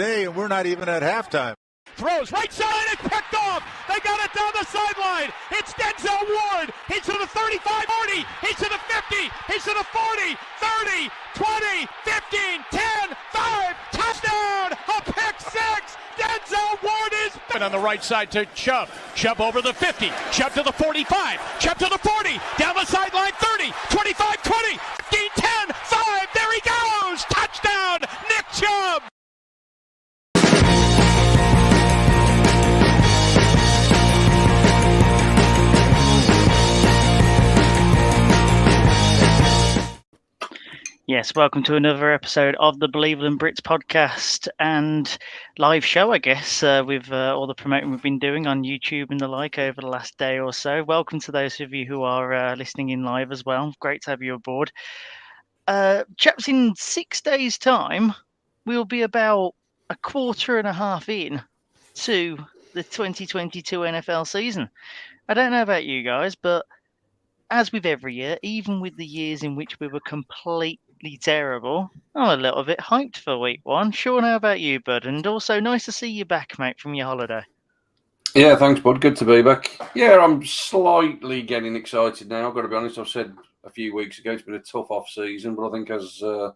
day, and we're not even at halftime. Throws right side, it's picked off. They got it down the sideline. It's Denzel Ward. He's to the 35, 40. He's to the 50. He's to the 40, 30, 20, 15, 10, 5. Touchdown! A pick six. Denzel Ward is back. On the right side to Chubb. Chubb over the 50. Chubb to the 45. Chubb to the 40. Down the sideline, 30, 25, 20, 15, 10, 5. There he goes. Touchdown, Nick Chubb. Yes, welcome to another episode of the Believeland Brits podcast and live show, I guess, with all the promoting we've been doing on YouTube and the like over the last day or so. Welcome to those of you who are listening in live as well. Great to have you aboard. Chaps, in 6 days' time, we'll be about a quarter and a half in to the 2022 NFL season. I don't know about you guys, but as with every year, even with the years in which we were completely terrible, I'm a little bit hyped for week one. Shaun, how about you, bud? And also, nice to see you back, mate, from your holiday. Yeah, thanks, bud. Good to be back. Yeah, I'm slightly getting excited now. I've got to be honest. I've said a few weeks ago it's been a tough off-season, but I think as the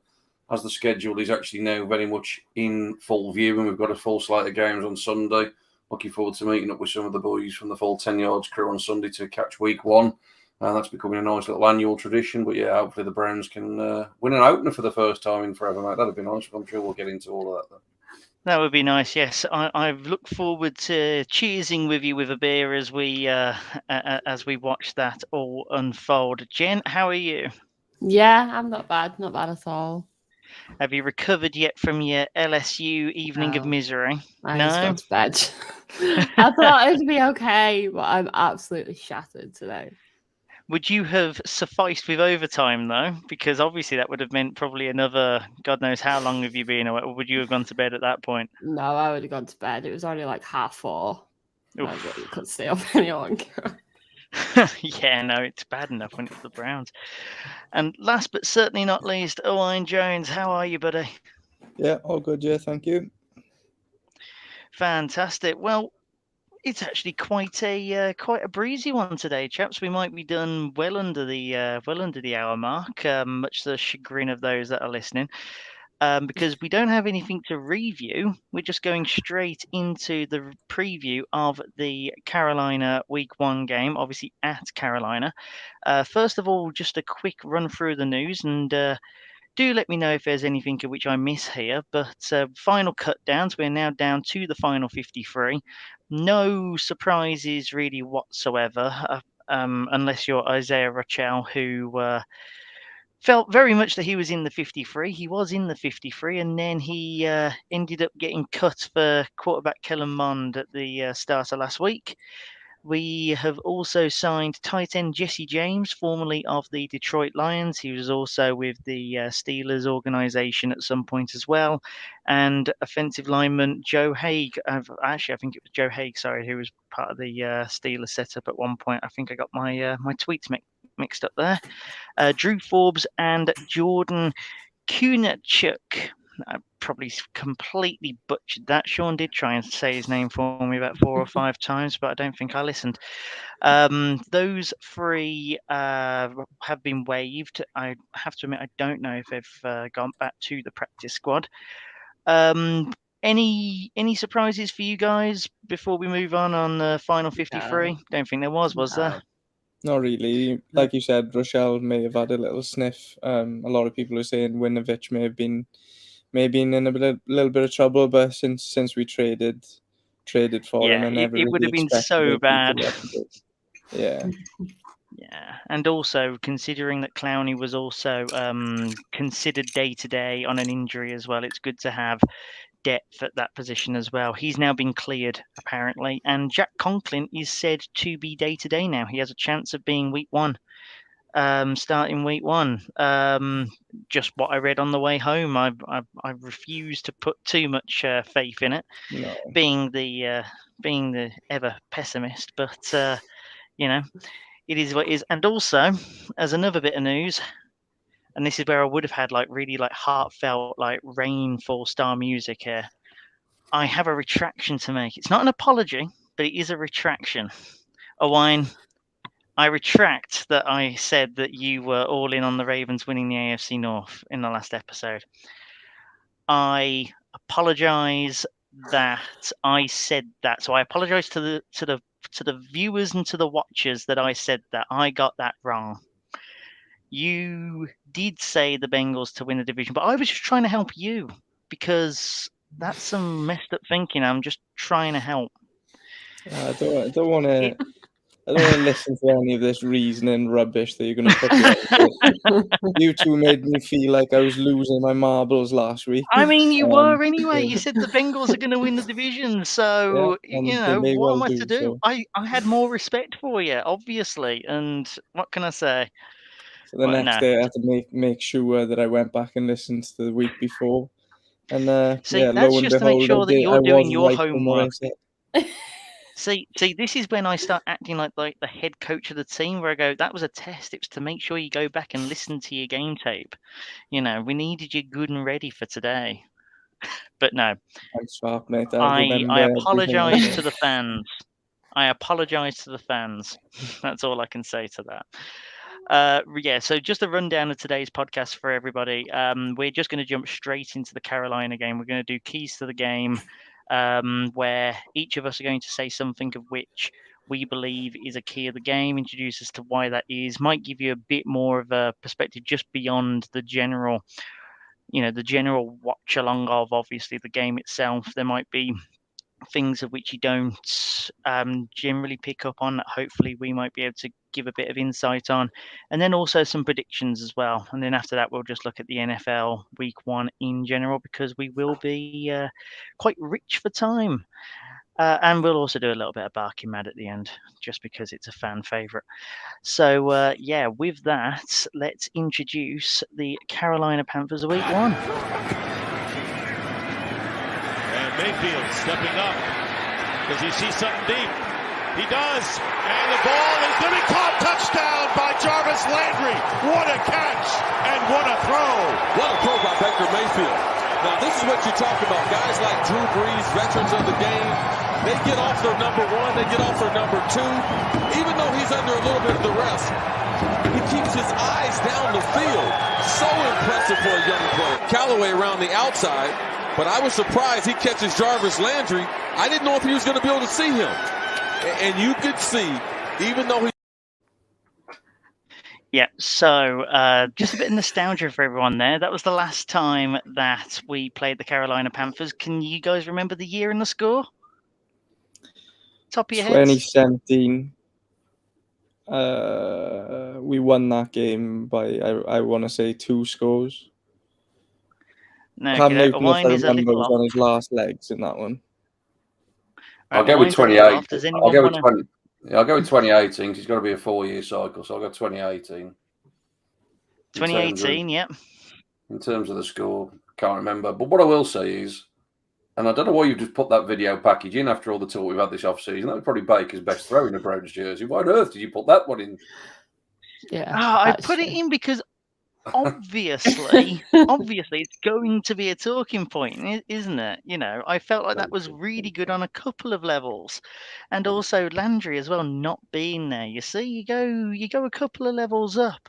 schedule is actually now very much in full view and we've got a full slate of games on Sunday, looking forward to meeting up with some of the boys from the full 10 yards crew on Sunday to catch week one. That's becoming a nice little annual tradition. But yeah, hopefully the Browns can win an opener for the first time in forever, mate. That'd be nice. I'm sure we'll get into all of that, though. That would be nice, yes. I've looked forward to cheersing with you with a beer as we watch that all unfold. Jen, how are you? Yeah, I'm not bad at all. Have you recovered yet from your LSU evening of misery? I just went to bed. I thought it'd be okay, but I'm absolutely shattered today. Would you have sufficed with overtime, though? Because obviously that would have meant probably another, God knows how long have you been away, or would you have gone to bed at that point? No, I would have gone to bed. It was only like 4:30. I couldn't stay up any longer. Yeah, no, it's bad enough when it's the Browns. And last but certainly not least, Owain Jones, how are you, buddy? Yeah, all good, yeah, thank you. Fantastic. Well, it's actually quite a breezy one today, chaps. We might be done well under the hour mark, much to the chagrin of those that are listening, because we don't have anything to review. We're just going straight into the preview of the Carolina Week 1 game, obviously at Carolina. First of all, just a quick run through the news, and do let me know if there's anything which I miss here. But final cut downs, we're now down to the final 53. No surprises really whatsoever, unless you're Isaiah Rochelle, who felt very much that he was in the 53. He was in the 53, and then he ended up getting cut for quarterback Kellen Mond at the start of last week. We have also signed tight end Jesse James, formerly of the Detroit Lions. He was also with the Steelers organization at some point as well. And offensive lineman Joe Haig. Actually, I think it was Joe Haig, sorry, who was part of the Steelers setup at one point. I think I got my tweets mixed up there. Drew Forbes and Jordan Kunachuk. I probably completely butchered that. Shaun did try and say his name for me about 4 or 5 times, but I don't think I listened. Those 3 have been waived. I have to admit, I don't know if they've gone back to the practice squad. Any surprises for you guys before we move on the final 53? No. Don't think there was there? Not really. Like you said, Rochelle may have had a little sniff. A lot of people are saying Winovich may have been in a little bit of trouble, but since we traded for him, and it would have been so bad. Yeah. Yeah, and also considering that Clowney was also considered day-to-day on an injury as well, it's good to have depth at that position as well. He's now been cleared, apparently, and Jack Conklin is said to be day-to-day now. He has a chance of being week 1. Starting week 1. Just what I read on the way home. I refuse to put too much faith in it, no. being the ever pessimist. But it is what it is. And also, as another bit of news, and this is where I would have had really heartfelt rainfall star music here. I have a retraction to make. It's not an apology, but it is a retraction. Owain, I retract that I said that you were all in on the Ravens winning the AFC North in the last episode. I apologise that I said that. So I apologise to the viewers and to the watchers that I said that. I got that wrong. You did say the Bengals to win the division, but I was just trying to help you because that's some messed up thinking. I'm just trying to help. I don't want to listen to any of this reasoning rubbish that you're going to put together. You two made me feel like I was losing my marbles last week. I mean, you were anyway. You said the Bengals are going to win the division, so they may what well am I do, to do? so. I had more respect for you, obviously, and what can I say? So the next day, I had to make sure that I went back and listened to the week before, and See, lo that's and just to make behold, sure that you're I doing was your right from what I homework. said. See, this is when I start acting like the head coach of the team, where I go, that was a test. It was to make sure you go back and listen to your game tape. We needed you good and ready for today. But no, Thanks, Mark, mate. I apologise to the fans. I apologise to the fans. That's all I can say to that. So just a rundown of today's podcast for everybody. We're just going to jump straight into the Carolina game. We're going to do keys to the game, where each of us are going to say something of which we believe is a key of the game, introduce us to why that is, might give you a bit more of a perspective just beyond the general watch along of obviously the game itself. There might be things of which you don't generally pick up on that hopefully we might be able to give a bit of insight on, and then also some predictions as well. And then after that, we'll just look at the NFL week 1 in general, because we will be quite rich for time. And we'll also do a little bit of Barking Mad at the end, just because it's a fan favourite. So, with that, let's introduce the Carolina Panthers week 1. Mayfield stepping up. Does he see something deep? He does. And the ball is going to be caught. Touchdown by Jarvis Landry. What a catch and what a throw. What a throw by Baker Mayfield. Now, this is what you talk about. Guys like Drew Brees, veterans of the game, they get off their number 1, they get off their number 2. Even though he's under a little bit of duress, he keeps his eyes down the field. So impressive for a young player. Callaway around the outside. But I was surprised he catches Jarvis Landry. I didn't know if he was going to be able to see him. And you could see, even though he... Yeah, so just a bit of nostalgia for everyone there. That was the last time that we played the Carolina Panthers. Can you guys remember the year and the score? Top of your heads? 2017. We won that game by, I want to say, 2 scores. No, Cam Newton, Owain is a little was off. on his last legs in that one. I'll go with 28. Does I'll go with 20... I'll go with 2018 because it's got to be a 4-year cycle. So I'll go 2018. 2018, yep. In terms of the score, can't remember. But what I will say is, and I don't know why you just put that video package in after all the talk we've had this off-season. That was probably Baker's best throw in a Browns jersey. Why on earth did you put that one in? Yeah. I put it in because obviously it's going to be a talking point, isn't it? I felt like that was really good on a couple of levels, and also Landry as well not being there. You see, you go a couple of levels up.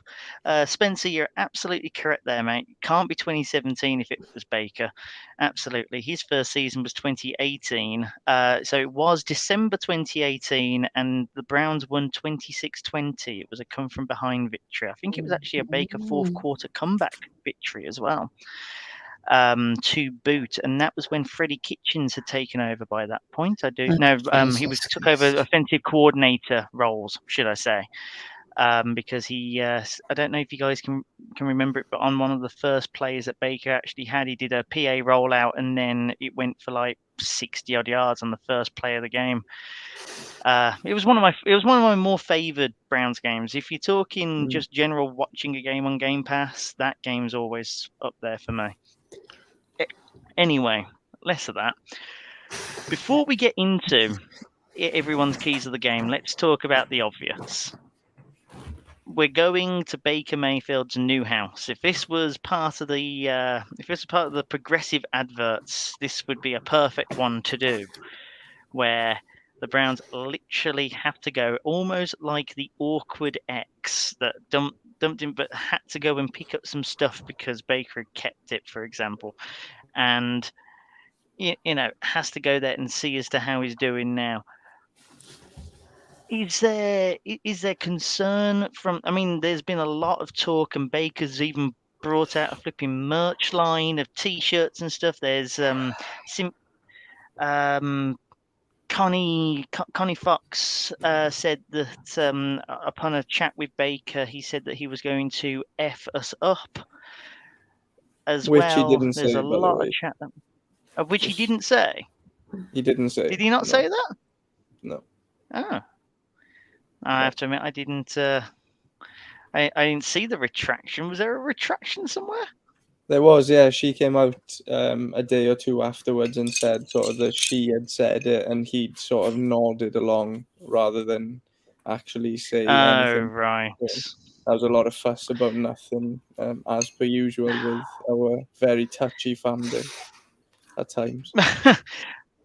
Spencer, you're absolutely correct there, mate. Can't be 2017 if it was Baker. Absolutely, his first season was 2018. So it was December 2018, and the Browns won 26-20. It was a come from behind victory. I think it was actually a Baker fourth quarter comeback victory as well, to boot, and that was when Freddie Kitchens had taken over by that point. He took over offensive coordinator roles, should I say, because he I don't know if you guys can remember it, but on one of the first plays that Baker actually had, he did a PA rollout and then it went for like 60 odd yards on the first play of the game. It was one of my more favoured Browns games. If you're talking just general watching a game on Game Pass, that game's always up there for me. Anyway, less of that. Before we get into everyone's keys of the game, let's talk about the obvious. we're going to Baker Mayfield's new house. If this was part of the progressive adverts, this would be a perfect one to do, where the Browns literally have to go almost like the awkward ex that dumped him, but had to go and pick up some stuff because Baker had kept it, for example, and has to go there and see as to how he's doing now. Is there concern from? I mean, there's been a lot of talk, and Baker's even brought out a flipping merch line of T-shirts and stuff. There's Connie Fox said that upon a chat with Baker, he said that he was going to F us up as Which well. he didn't There's say, a by the lot way. of chat of which he didn't say. He didn't say. Did he not say that? No. Oh. I have to admit, I didn't. I didn't see the retraction. Was there a retraction somewhere? There was, yeah. She came out a day or two afterwards and said sort of that she had said it, and he'd sort of nodded along rather than actually say anything. Oh, right. So there was a lot of fuss about nothing, as per usual with our very touchy family at times.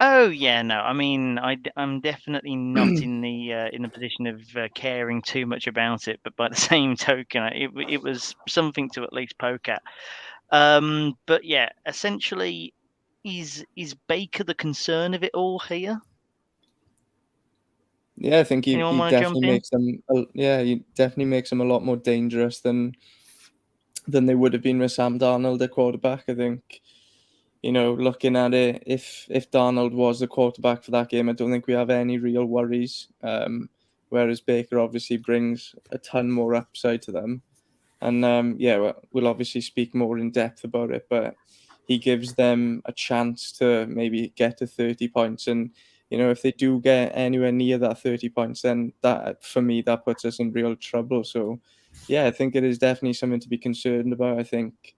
Oh yeah, no. I mean, I'm definitely not in the position of caring too much about it. But by the same token, it was something to at least poke at. But yeah, essentially, is Baker the concern of it all here? Yeah, I think he definitely makes them. He definitely makes them a lot more dangerous than they would have been with Sam Darnold at quarterback. I think. Looking at it, if Darnold was the quarterback for that game, I don't think we have any real worries. Whereas Baker obviously brings a ton more upside to them. And we'll obviously speak more in depth about it, but he gives them a chance to maybe get to 30 points. And, if they do get anywhere near that 30 points, then that, for me, that puts us in real trouble. So, yeah, I think it is definitely something to be concerned about. I think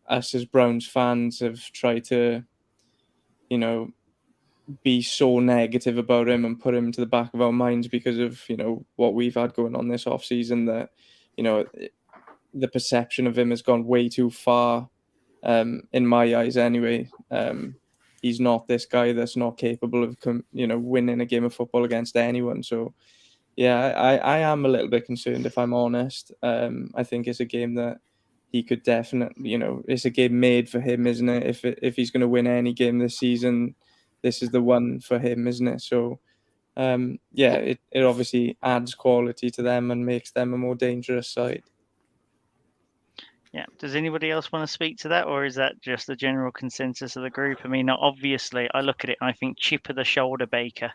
us as Browns fans have tried to, be so negative about him and put him to the back of our minds because of, what we've had going on this offseason, that, the perception of him has gone way too far, in my eyes anyway. He's not this guy that's not capable of, winning a game of football against anyone. So, yeah, I am a little bit concerned, if I'm honest. I think it's a game that he could definitely, it's a game made for him, isn't it? If he's going to win any game this season, this is the one for him, isn't it? So, it obviously adds quality to them and makes them a more dangerous side. Yeah. Does anybody else want to speak to that, or is that just the general consensus of the group? I mean, obviously, I look at it and I think chip of the shoulder Baker.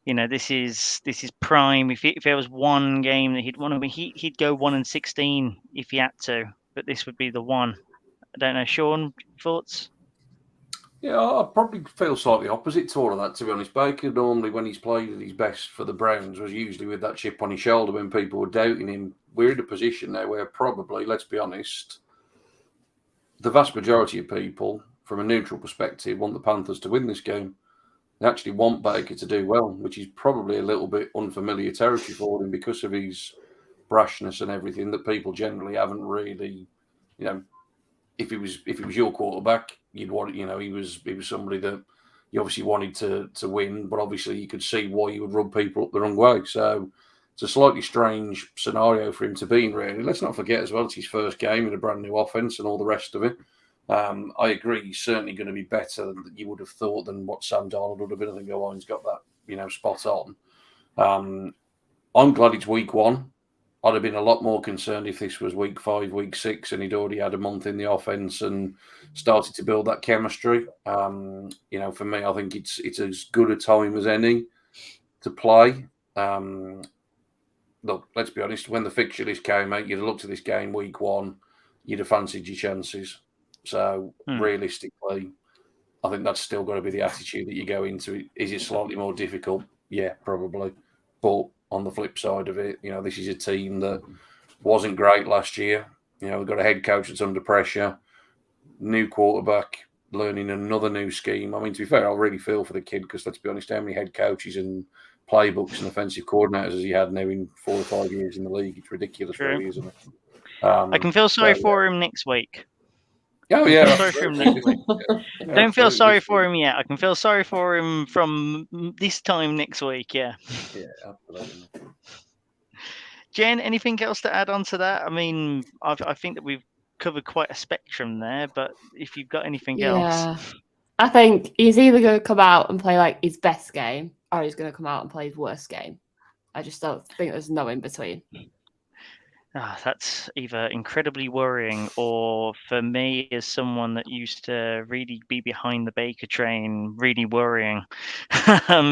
This is prime. If there was one game that he'd want to win, he'd go 1-16 if he had to. But this would be the one. I don't know, Shaun, thoughts? Yeah, I probably feel slightly opposite to all of that, to be honest. Baker, normally when he's played at his best for the Browns, was usually with that chip on his shoulder when people were doubting him. We're in a position now where probably, let's be honest, the vast majority of people, from a neutral perspective, want the Panthers to win this game. They actually want Baker to do well, which is probably a little bit unfamiliar territory for him because of his brashness and everything that people generally haven't really, if it was your quarterback, you'd want, he was somebody that you obviously wanted to win, but obviously you could see why you would rub people up the wrong way. So it's a slightly strange scenario for him to be in, really. Let's not forget as well, it's his first game in a brand new offense and all the rest of it. I agree, he's certainly going to be better than you would have thought than what Sam Darnold would have been. I think Owain's got that, spot on. I'm glad it's week one. I'd have been a lot more concerned if this was week 5, week 6, and he'd already had a month in the offense and started to build that chemistry. For me, I think it's as good a time as any to play. Look, let's be honest, when the fixture list came out, you'd have looked at this game week 1, you'd have fancied your chances. So realistically, I think that's still got to be the attitude that you go into it. Is it slightly more difficult? Yeah, probably. But on the flip side of it, this is a team that wasn't great last year. We've got a head coach that's under pressure, new quarterback. learning another new scheme. I mean, to be fair, I really feel for the kid because, let's be honest, how many head coaches and playbooks and offensive coordinators has he had now in 4 or 5 years in the league? It's ridiculous, True. really, isn't it? I can feel sorry for him next week. Oh, yeah. Sorry for him next week. Don't feel sorry for him yet. I can feel sorry for him from this time next week, yeah. Yeah, absolutely. Jen, anything else to add on to that? I mean, I think that we've covered quite a spectrum there, but if you've got anything else. I think he's either going to come out and play like his best game or he's going to come out and play his worst game. I just don't think there's no in between. That's either incredibly worrying or, for me, as someone that used to really be behind the Baker train, really worrying,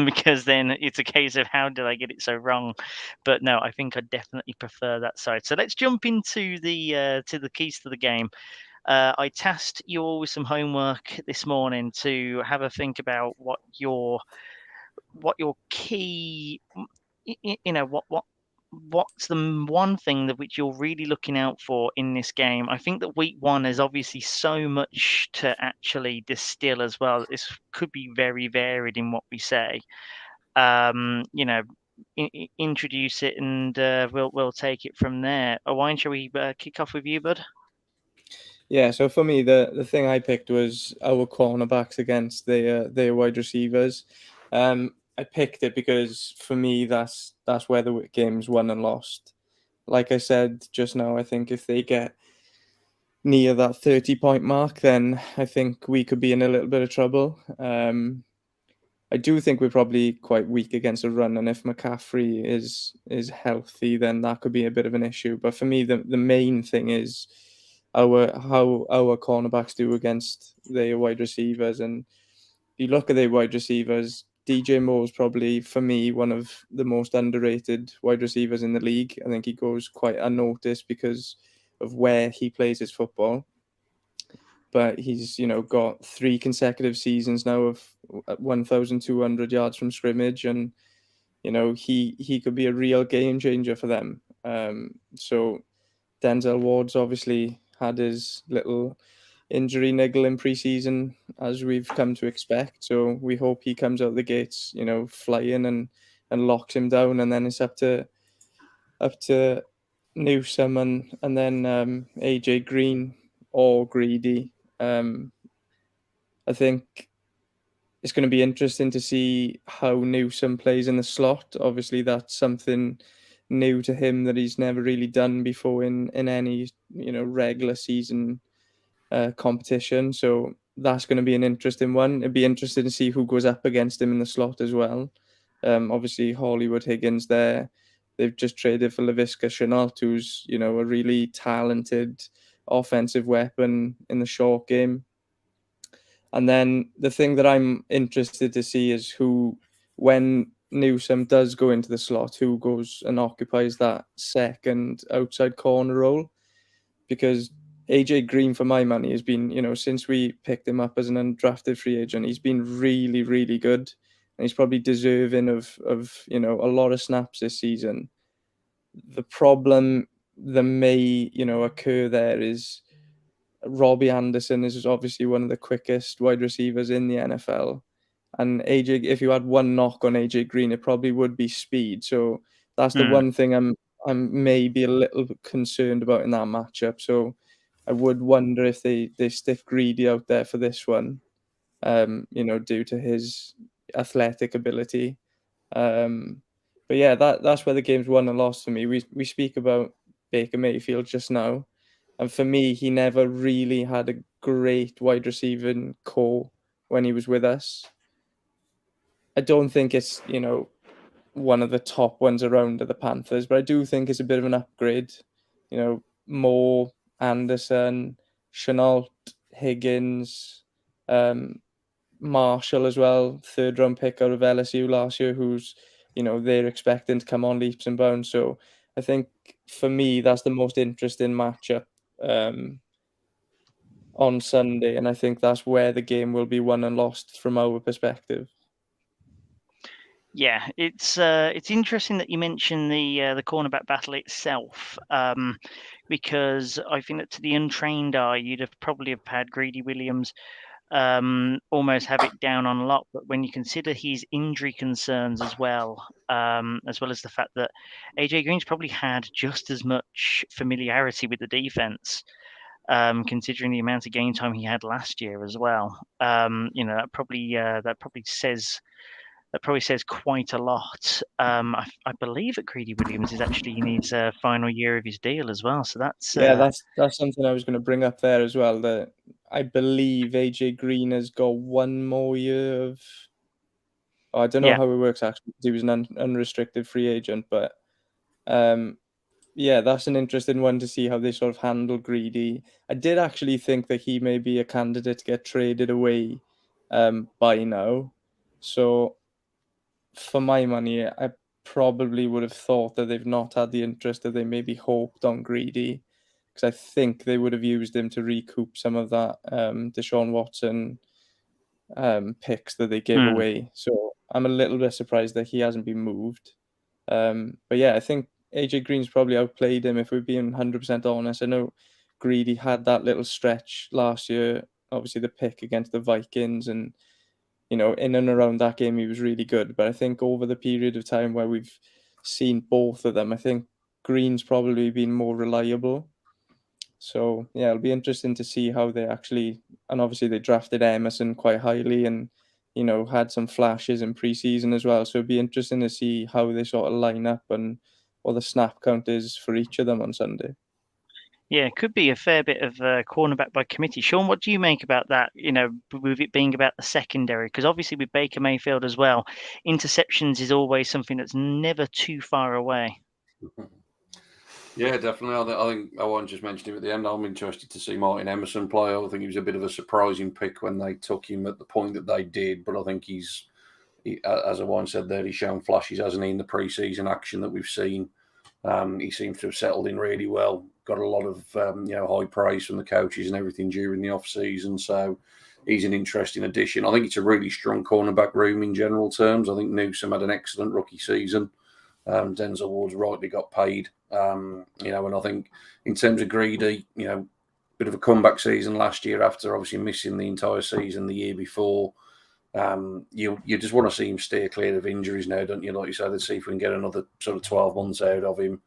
because then it's a case of how did I get it so wrong? But no, I think I definitely prefer that side. So let's jump into the keys to the game. I tasked you all with some homework this morning to have a think about what your key, what's the one thing that which you're really looking out for in this game. I think that week one is obviously so much to actually distill as well. This could be very varied in what we say. Introduce it and we'll take it from there. Owain, shall we kick off with you, bud? Yeah, so for me, the thing I picked was our cornerbacks against their wide receivers. I picked it because for me, that's where the game's won and lost. Like I said just now, I think if they get near that 30-point mark, then I think we could be in a little bit of trouble. I do think we're probably quite weak against a run, and if McCaffrey is healthy, then that could be a bit of an issue. But for me, the main thing is how our cornerbacks do against their wide receivers. And you look at their wide receivers, DJ Moore is probably, for me, one of the most underrated wide receivers in the league. I think he goes quite unnoticed because of where he plays his football. But he's, got 3 consecutive seasons now of 1,200 yards from scrimmage, and he could be a real game changer for them. So Denzel Ward's obviously had his little injury niggle in preseason, as we've come to expect. So we hope he comes out the gates, flying and locks him down, and then it's up to Newsome and then AJ Green or Greedy. I think it's going to be interesting to see how Newsome plays in the slot. Obviously, that's something new to him that he's never really done before in any regular season competition. So that's going to be an interesting one. It'd be interesting to see who goes up against him in the slot as well. Obviously, Hollywood Higgins there. They've just traded for LaVisca Chenault, who's a really talented offensive weapon in the short game. And then the thing that I'm interested to see is who, when Newsome does go into the slot, who goes and occupies that second outside corner role. Because AJ Green, for my money, has been, since we picked him up as an undrafted free agent, he's been really, really good. And he's probably deserving of a lot of snaps this season. The problem that may, occur there is Robbie Anderson is obviously one of the quickest wide receivers in the NFL. And AJ, if you had one knock on AJ Green, it probably would be speed. So that's the one thing I'm maybe a little bit concerned about in that matchup. So I would wonder if they stick Greedy out there for this one, due to his athletic ability. But yeah, that's where the game's won and lost for me. We speak about Baker Mayfield just now. And for me, he never really had a great wide receiving core when he was with us. I don't think it's, one of the top ones around at the Panthers, but I do think it's a bit of an upgrade. Moore, Anderson, Chenault, Higgins, Marshall as well, 3rd-round pick out of LSU last year, who's, they're expecting to come on leaps and bounds. So I think for me, that's the most interesting matchup on Sunday, and I think that's where the game will be won and lost from our perspective. Yeah, it's interesting that you mention the cornerback battle itself, because I think that to the untrained eye, you'd have probably had Greedy Williams almost have it down on lock. But when you consider his injury concerns as well as the fact that AJ Green's probably had just as much familiarity with the defense, considering the amount of game time he had last year as well. That probably says quite a lot. I believe that Greedy Williams is actually in his final year of his deal as well. So that's that's something I was going to bring up there as well. That I believe AJ Green has got one more year of. I don't know how it works actually. He was an unrestricted free agent, but that's an interesting one to see how they sort of handle Greedy. I did actually think that he may be a candidate to get traded away by now. So for my money, I probably would have thought that they've not had the interest that they maybe hoped on Greedy, because I think they would have used him to recoup some of that Deshaun Watson picks that they gave away. So I'm a little bit surprised that he hasn't been moved. But yeah, I think AJ Green's probably outplayed him, if we're being 100% honest. I know Greedy had that little stretch last year, obviously the pick against the Vikings, and in and around that game he was really good. But I think over the period of time where we've seen both of them, I think Green's probably been more reliable. So yeah, it'll be interesting to see how they actually, and obviously they drafted Emerson quite highly and had some flashes in preseason as well. So it'd be interesting to see how they sort of line up and what the snap count is for each of them on Sunday. Yeah, it could be a fair bit of cornerback by committee. Shaun, what do you make about that, with it being about the secondary? Because obviously with Baker Mayfield as well, interceptions is always something that's never too far away. Yeah, definitely. I think Owain just mentioned it at the end. I'm interested to see Martin Emerson play. I think he was a bit of a surprising pick when they took him at the point that they did. But I think he, as Owain said there, he's shown flashes, hasn't he, in the pre-season action that we've seen. He seems to have settled in really well. Got a lot of high praise from the coaches and everything during the off-season. So he's an interesting addition. I think it's a really strong cornerback room in general terms. I think Newsome had an excellent rookie season. Denzel Ward's rightly got paid. And I think in terms of Greedy, bit of a comeback season last year after obviously missing the entire season the year before. You just want to see him steer clear of injuries now, don't you? Like you said, let's see if we can get another sort of 12 months out of him.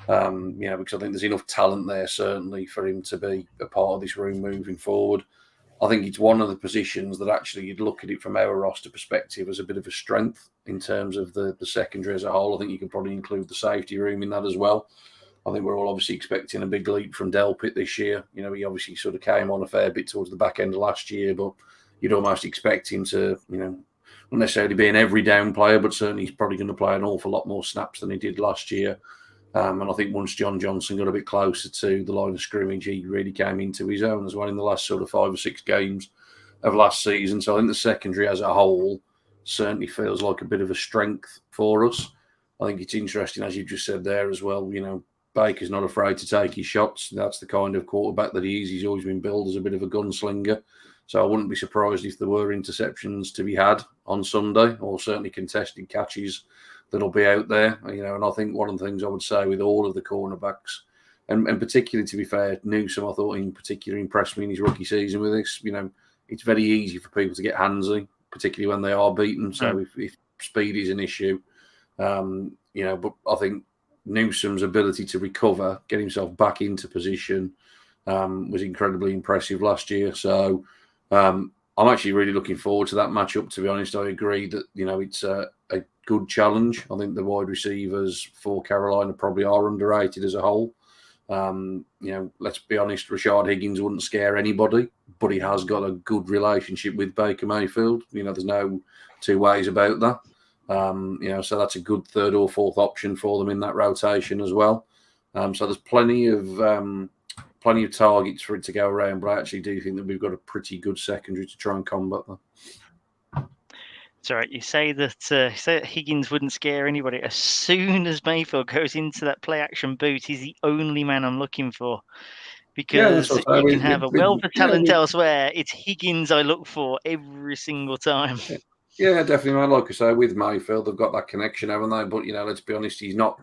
Because I think there's enough talent there certainly for him to be a part of this room moving forward. I think it's one of the positions that actually you'd look at it from our roster perspective as a bit of a strength in terms of the secondary as a whole. I think you could probably include the safety room in that as well. I think we're all obviously expecting a big leap from Delpit this year. He obviously sort of came on a fair bit towards the back end of last year, but you'd almost expect him to, not necessarily be an every down player, but certainly he's probably going to play an awful lot more snaps than he did last year. And I think once John Johnson got a bit closer to the line of scrimmage, he really came into his own as well in the last sort of 5 or 6 games of last season. So I think the secondary as a whole certainly feels like a bit of a strength for us. I think it's interesting, as you just said there as well, Baker's not afraid to take his shots. That's the kind of quarterback that he is. He's always been billed as a bit of a gunslinger. So I wouldn't be surprised if there were interceptions to be had on Sunday, or certainly contested catches that'll be out there. And I think one of the things I would say with all of the cornerbacks, and particularly, to be fair, Newsome, I thought in particular impressed me in his rookie season with this. It's very easy for people to get handsy, particularly when they are beaten. So if speed is an issue, but I think Newsome's ability to recover, get himself back into position, was incredibly impressive last year. So I'm actually really looking forward to that matchup, to be honest. I agree that, it's a good challenge. I think the wide receivers for Carolina probably are underrated as a whole. Let's be honest, Rashard Higgins wouldn't scare anybody, but he has got a good relationship with Baker Mayfield. There's no two ways about that. So that's a good 3rd or 4th option for them in that rotation as well. So there's plenty of targets for it to go around, but I actually do think that we've got a pretty good secondary to try and combat that. It's all right. You say that Higgins wouldn't scare anybody. As soon as Mayfield goes into that play action boot, he's the only man I'm looking for. Because you can have a wealth of talent elsewhere. It's Higgins I look for every single time. Yeah, definitely. Like I say, with Mayfield, they've got that connection, haven't they? But, let's be honest, he's not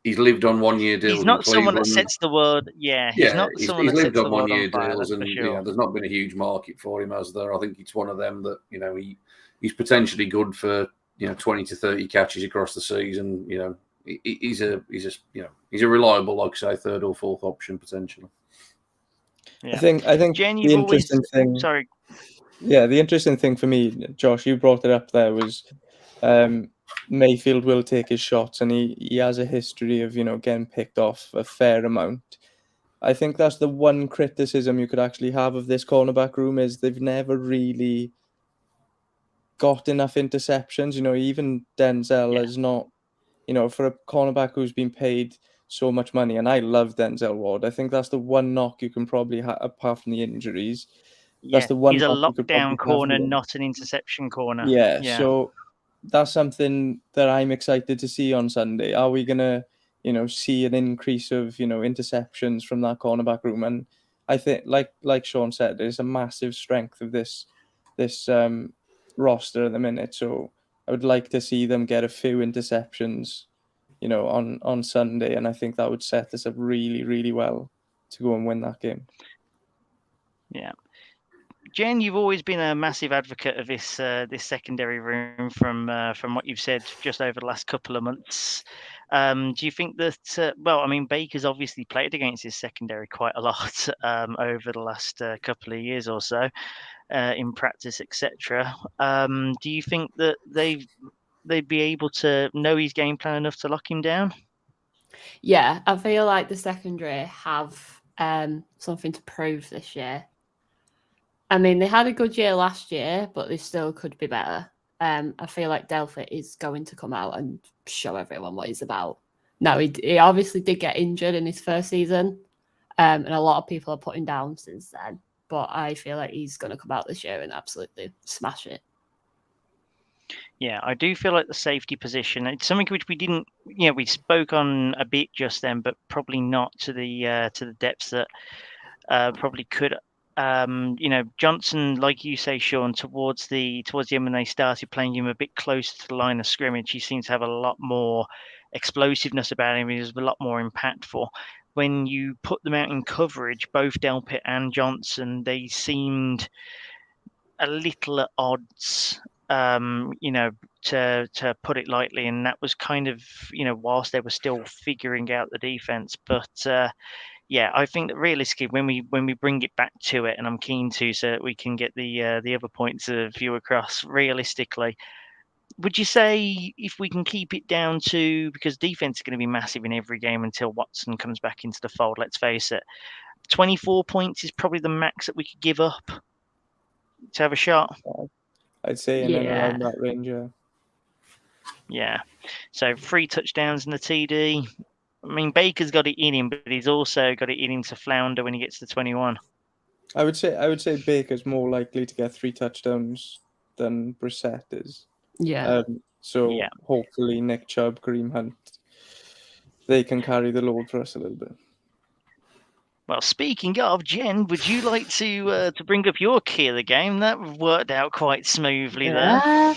he's lived on 1-year deals. He's not in someone that Cleveland. sets the world. Yeah, he's not someone he's that lived sets on the world 1-year on fire. deals, That's and for sure. there's not been a huge market for him, as there. I think it's one of them that he's potentially good for 20 to 30 catches across the season. He's a reliable, like I say, third or fourth option potentially. Yeah. I think Jen, the you've interesting always thing. sorry. Yeah, the interesting thing for me, Josh, you brought it up there, was Mayfield will take his shots, and he has a history of getting picked off a fair amount. I think that's the one criticism you could actually have of this cornerback room, is they've never really got enough interceptions. Even Denzel is not, for a cornerback who's been paid so much money, and I love Denzel Ward. I think that's the one knock you can probably have, apart from the injuries. That's the one He's a knock you could probably lockdown corner, have. not an interception corner. Yeah, so that's something that I'm excited to see on Sunday. Are we gonna, see an increase of, interceptions from that cornerback room? And I think, like Shaun said, there's a massive strength of this roster at the minute. So I would like to see them get a few interceptions, on Sunday, and I think that would set us up really, really well to go and win that game. Yeah. Jen, you've always been a massive advocate of this secondary room from what you've said just over the last couple of months. Do you think that? Baker's obviously played against his secondary quite a lot over the last couple of years or so in practice, etc. Do you think that they'd be able to know his game plan enough to lock him down? Yeah, I feel like the secondary have something to prove this year. I mean, they had a good year last year, but they still could be better. I feel like Delpit is going to come out and show everyone what he's about. Now, he obviously did get injured in his first season, and a lot of people are putting down since then. But I feel like he's going to come out this year and absolutely smash it. Yeah, I do feel like the safety position, it's something which we didn't, we spoke on a bit just then, but probably not to the depths that probably could. Johnson, like you say, Shaun, towards the end when they started playing him a bit closer to the line of scrimmage, he seems to have a lot more explosiveness about him. He was a lot more impactful. When you put them out in coverage, both Delpit and Johnson, they seemed a little at odds. To put it lightly, and that was kind of, whilst they were still figuring out the defense. But I think that realistically, when we bring it back to it, and I'm keen to, so that we can get the other points of view across. Realistically, would you say if we can keep it down to, because defense is going to be massive in every game until Watson comes back into the fold? Let's face it, 24 points is probably the max that we could give up to have a shot. I'd say in and around that range, yeah. Yeah. So 3 touchdowns in the TD. I mean, Baker's got it in him, but he's also got it in him to flounder when he gets to 21. I would say Baker's more likely to get 3 touchdowns than Brissett is. Yeah. Hopefully Nick Chubb, Kareem Hunt, they can carry the load for us a little bit. Well, speaking of, Jen, would you like to bring up your key of the game? That worked out quite smoothly there.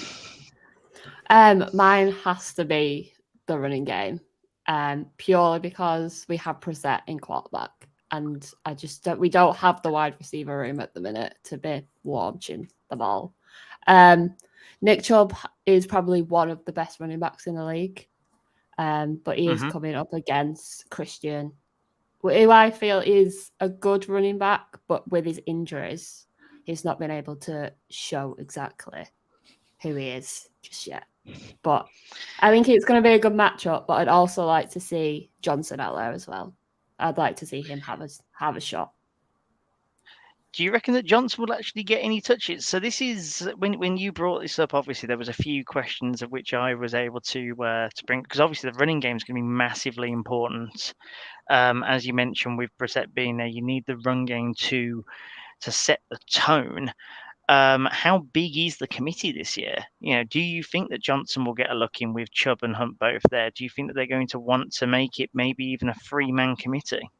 Mine has to be the running game, purely because we have Brissett in quarterback, and we don't have the wide receiver room at the minute to be launching the ball. Nick Chubb is probably one of the best running backs in the league, but he is coming up against Christian, who I feel is a good running back, but with his injuries, he's not been able to show exactly who he is just yet. But I think it's going to be a good matchup, but I'd also like to see Johnson out there as well. I'd like to see him have a shot. Do you reckon that Johnson will actually get any touches? So this is when you brought this up. Obviously, there was a few questions of which I was able to bring, because obviously the running game is going to be massively important. As you mentioned, with Brissett being there, you need the run game to set the tone. How big is the committee this year? Do you think that Johnson will get a look in with Chubb and Hunt both there? Do you think that they're going to want to make it maybe even a 3-man committee?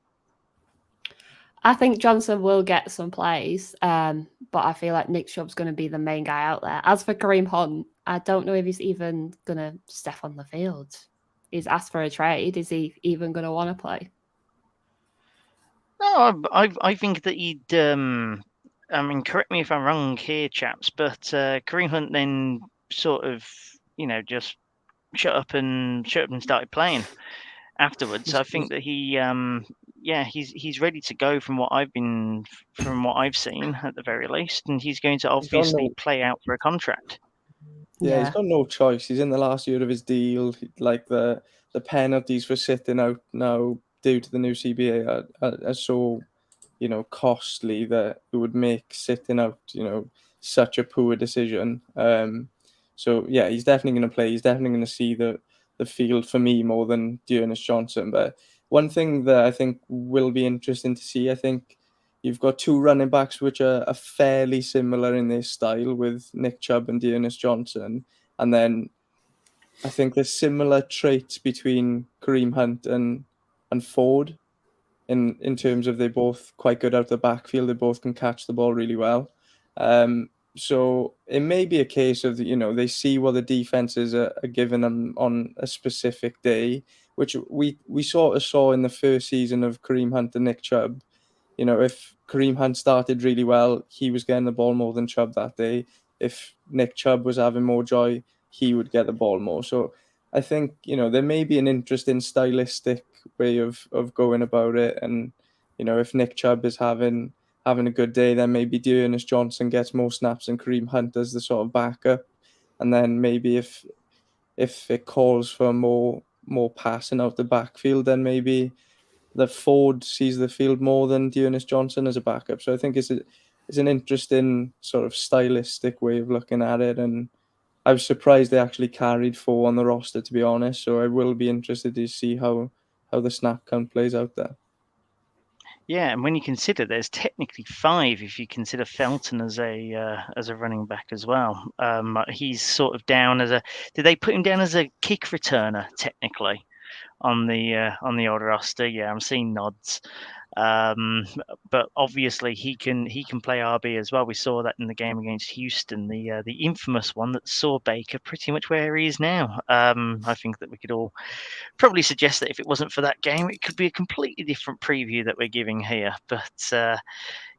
I think Johnson will get some plays, but I feel like Nick Chubb's going to be the main guy out there. As for Kareem Hunt, I don't know if he's even going to step on the field. he's asked for a trade. Is he even going to want to play? No, I think that he'd. I mean, correct me if I'm wrong here, chaps, but Kareem Hunt then sort of, just shut up and started playing afterwards. I think that he's ready to go from what I've seen at the very least, and he's going to obviously play out for a contract. Yeah, he's got no choice. He's in the last year of his deal. Like the penalties for sitting out now due to the new CBA are so, costly that it would make sitting out, such a poor decision. So yeah, he's definitely going to play. He's definitely going to see the field for me more than Dearness Johnson. But one thing that I think will be interesting to see, I think you've got two running backs which are fairly similar in their style with Nick Chubb and Dearness Johnson. And then I think there's similar traits between Kareem Hunt and Ford in terms of they're both quite good out the backfield. They both can catch the ball really well. So it may be a case of, they see what the defenses are giving them on a specific day, which we sort of saw in the first season of Kareem Hunt and Nick Chubb. If Kareem Hunt started really well, he was getting the ball more than Chubb that day. If Nick Chubb was having more joy, he would get the ball more. So I think, there may be an interesting stylistic way of going about it. And, if Nick Chubb is having a good day, then maybe Dearness Johnson gets more snaps and Kareem Hunt as the sort of backup. And then maybe if it calls for more passing out the backfield, then maybe the Ford sees the field more than Dearness Johnson as a backup. So I think it's an interesting sort of stylistic way of looking at it. And I was surprised they actually carried 4 on the roster, to be honest. So I will be interested to see how the snap count plays out there. Yeah, and when you consider there's technically 5 if you consider Felton as a running back as well. He's sort of down as did they put him down as a kick returner technically on the old roster? Yeah, I'm seeing nods. But obviously he can play RB as well. We saw that in the game against Houston, the infamous one that saw Baker pretty much where he is now. I think that we could all probably suggest that if it wasn't for that game, it could be a completely different preview that we're giving here. But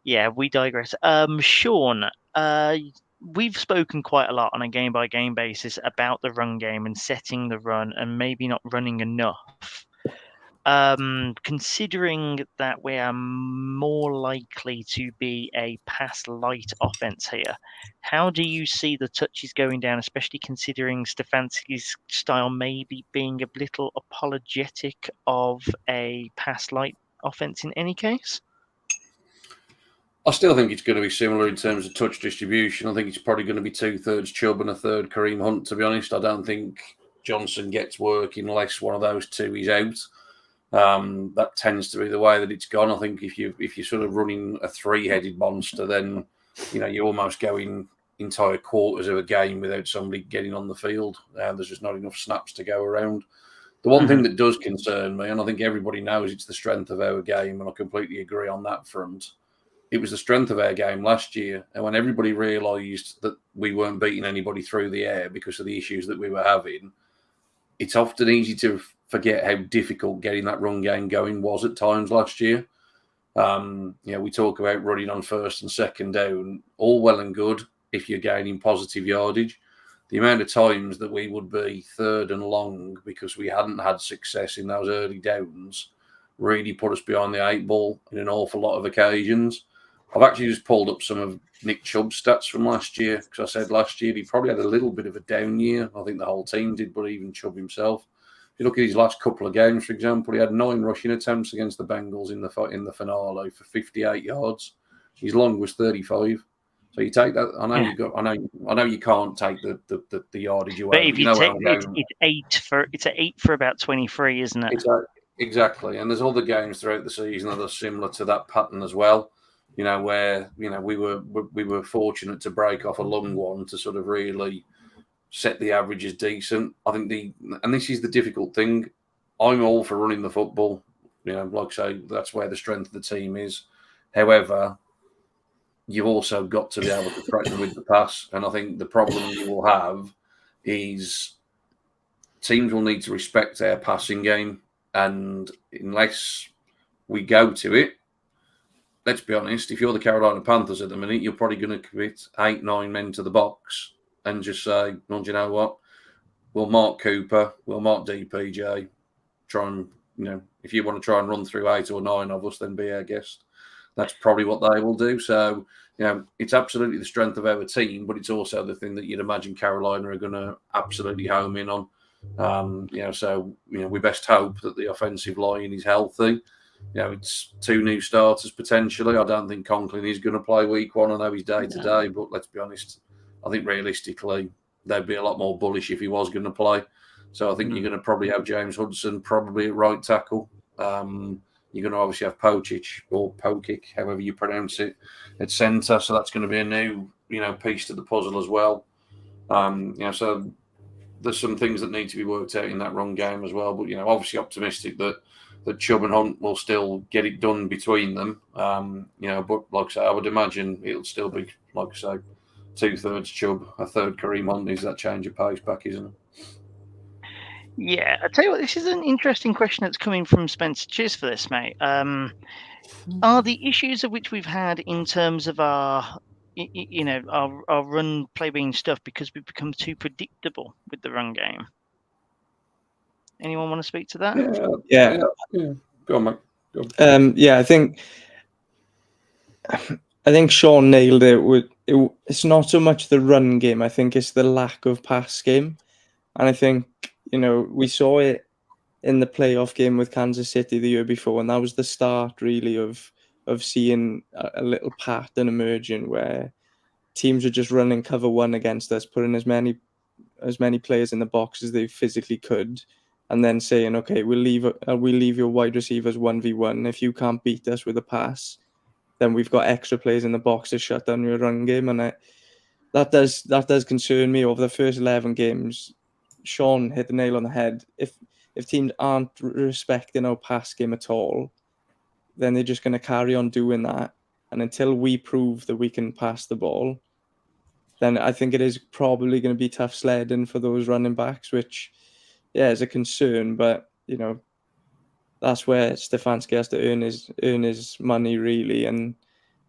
yeah, we digress. Shaun, we've spoken quite a lot on a game-by-game basis about the run game and setting the run and maybe not running enough. Considering that we are more likely to be a pass-light offense here, how do you see the touches going down, especially considering Stefanski's style maybe being a little apologetic of a pass-light offense in any case? I still think it's going to be similar in terms of touch distribution. I think it's probably going to be 2/3 Chubb and 1/3 Kareem Hunt, to be honest. I don't think Johnson gets work unless one of those two is out. That tends to be the way that it's gone. I think if you're sort of running a 3-headed monster, then you're almost going entire quarters of a game without somebody getting on the field. There's just not enough snaps to go around. The one thing that does concern me, and I think everybody knows it's the strength of our game, and I completely agree on that front. It was the strength of our game last year, and when everybody realised that we weren't beating anybody through the air because of the issues that we were having, it's often easy to forget how difficult getting that run game going was at times last year. We talk about running on first and second down, all well and good if you're gaining positive yardage. The amount of times that we would be 3rd and long because we hadn't had success in those early downs really put us behind the 8 ball in an awful lot of occasions. I've actually just pulled up some of Nick Chubb's stats from last year because I said last year he probably had a little bit of a down year. I think the whole team did, but even Chubb himself. If you look at his last couple of games, for example, he had 9 rushing attempts against the Bengals in the finale for 58 yards. His long was 35. So you take that. I know you can't take the yardage away. But if you take it's 8 for about 23, isn't it? Exactly. And there's other games throughout the season that are similar to that pattern as well. Where we were fortunate to break off a long one to sort of really set the averages decent. I think and this is the difficult thing. I'm all for running the football. Like I say, that's where the strength of the team is. However, you've also got to be able to threaten with the pass. And I think the problem you will have is teams will need to respect our passing game, and unless we go to it, let's be honest, if you're the Carolina Panthers at the minute, you're probably going to commit 8-9 men to the box and just say, well, do you know what? We'll mark Cooper, we'll mark DPJ, try and, if you want to try and run through 8 or 9 of us, then be our guest. That's probably what they will do. So, it's absolutely the strength of our team, but it's also the thing that you'd imagine Carolina are going to absolutely home in on. We best hope that the offensive line is healthy. It's 2 new starters potentially. I don't think Conklin is going to play week 1. I know he's day to day, but let's be honest. I think realistically, they'd be a lot more bullish if he was going to play. So I think you're going to probably have James Hudson probably at right tackle. You're going to obviously have Pocic or Pokic, however you pronounce it, at centre. So that's going to be a new, piece to the puzzle as well. So there's some things that need to be worked out in that run game as well. But, obviously optimistic that Chubb and Hunt will still get it done between them. But like I say, I would imagine it'll still be, like I say, 2/3 Chubb, 1/3 Kareem Hunt. Is that change of pace back, isn't it? Yeah, I tell you what, this is an interesting question that's coming from Spencer. Cheers for this, mate. Are the issues of which we've had in terms of our run play being stuff because we've become too predictable with the run game? Anyone want to speak to that? Yeah. Go on, mate. Go on. I think Shaun nailed it. It's not so much the run game. I think it's the lack of pass game. And I think, we saw it in the playoff game with Kansas City the year before, and that was the start, really, of seeing a little pattern emerging where teams are just running cover 1 against us, putting as many players in the box as they physically could, and then saying, okay, we'll leave your wide receivers 1v1. If you can't beat us with a pass, then we've got extra players in the box to shut down your run game. And that does concern me. Over the first 11 games, Shaun hit the nail on the head. If teams aren't respecting our pass game at all, then they're just going to carry on doing that. And until we prove that we can pass the ball, then I think it is probably going to be tough sledding for those running backs, which, is a concern. But, that's where Stefanski has to earn his money, really. And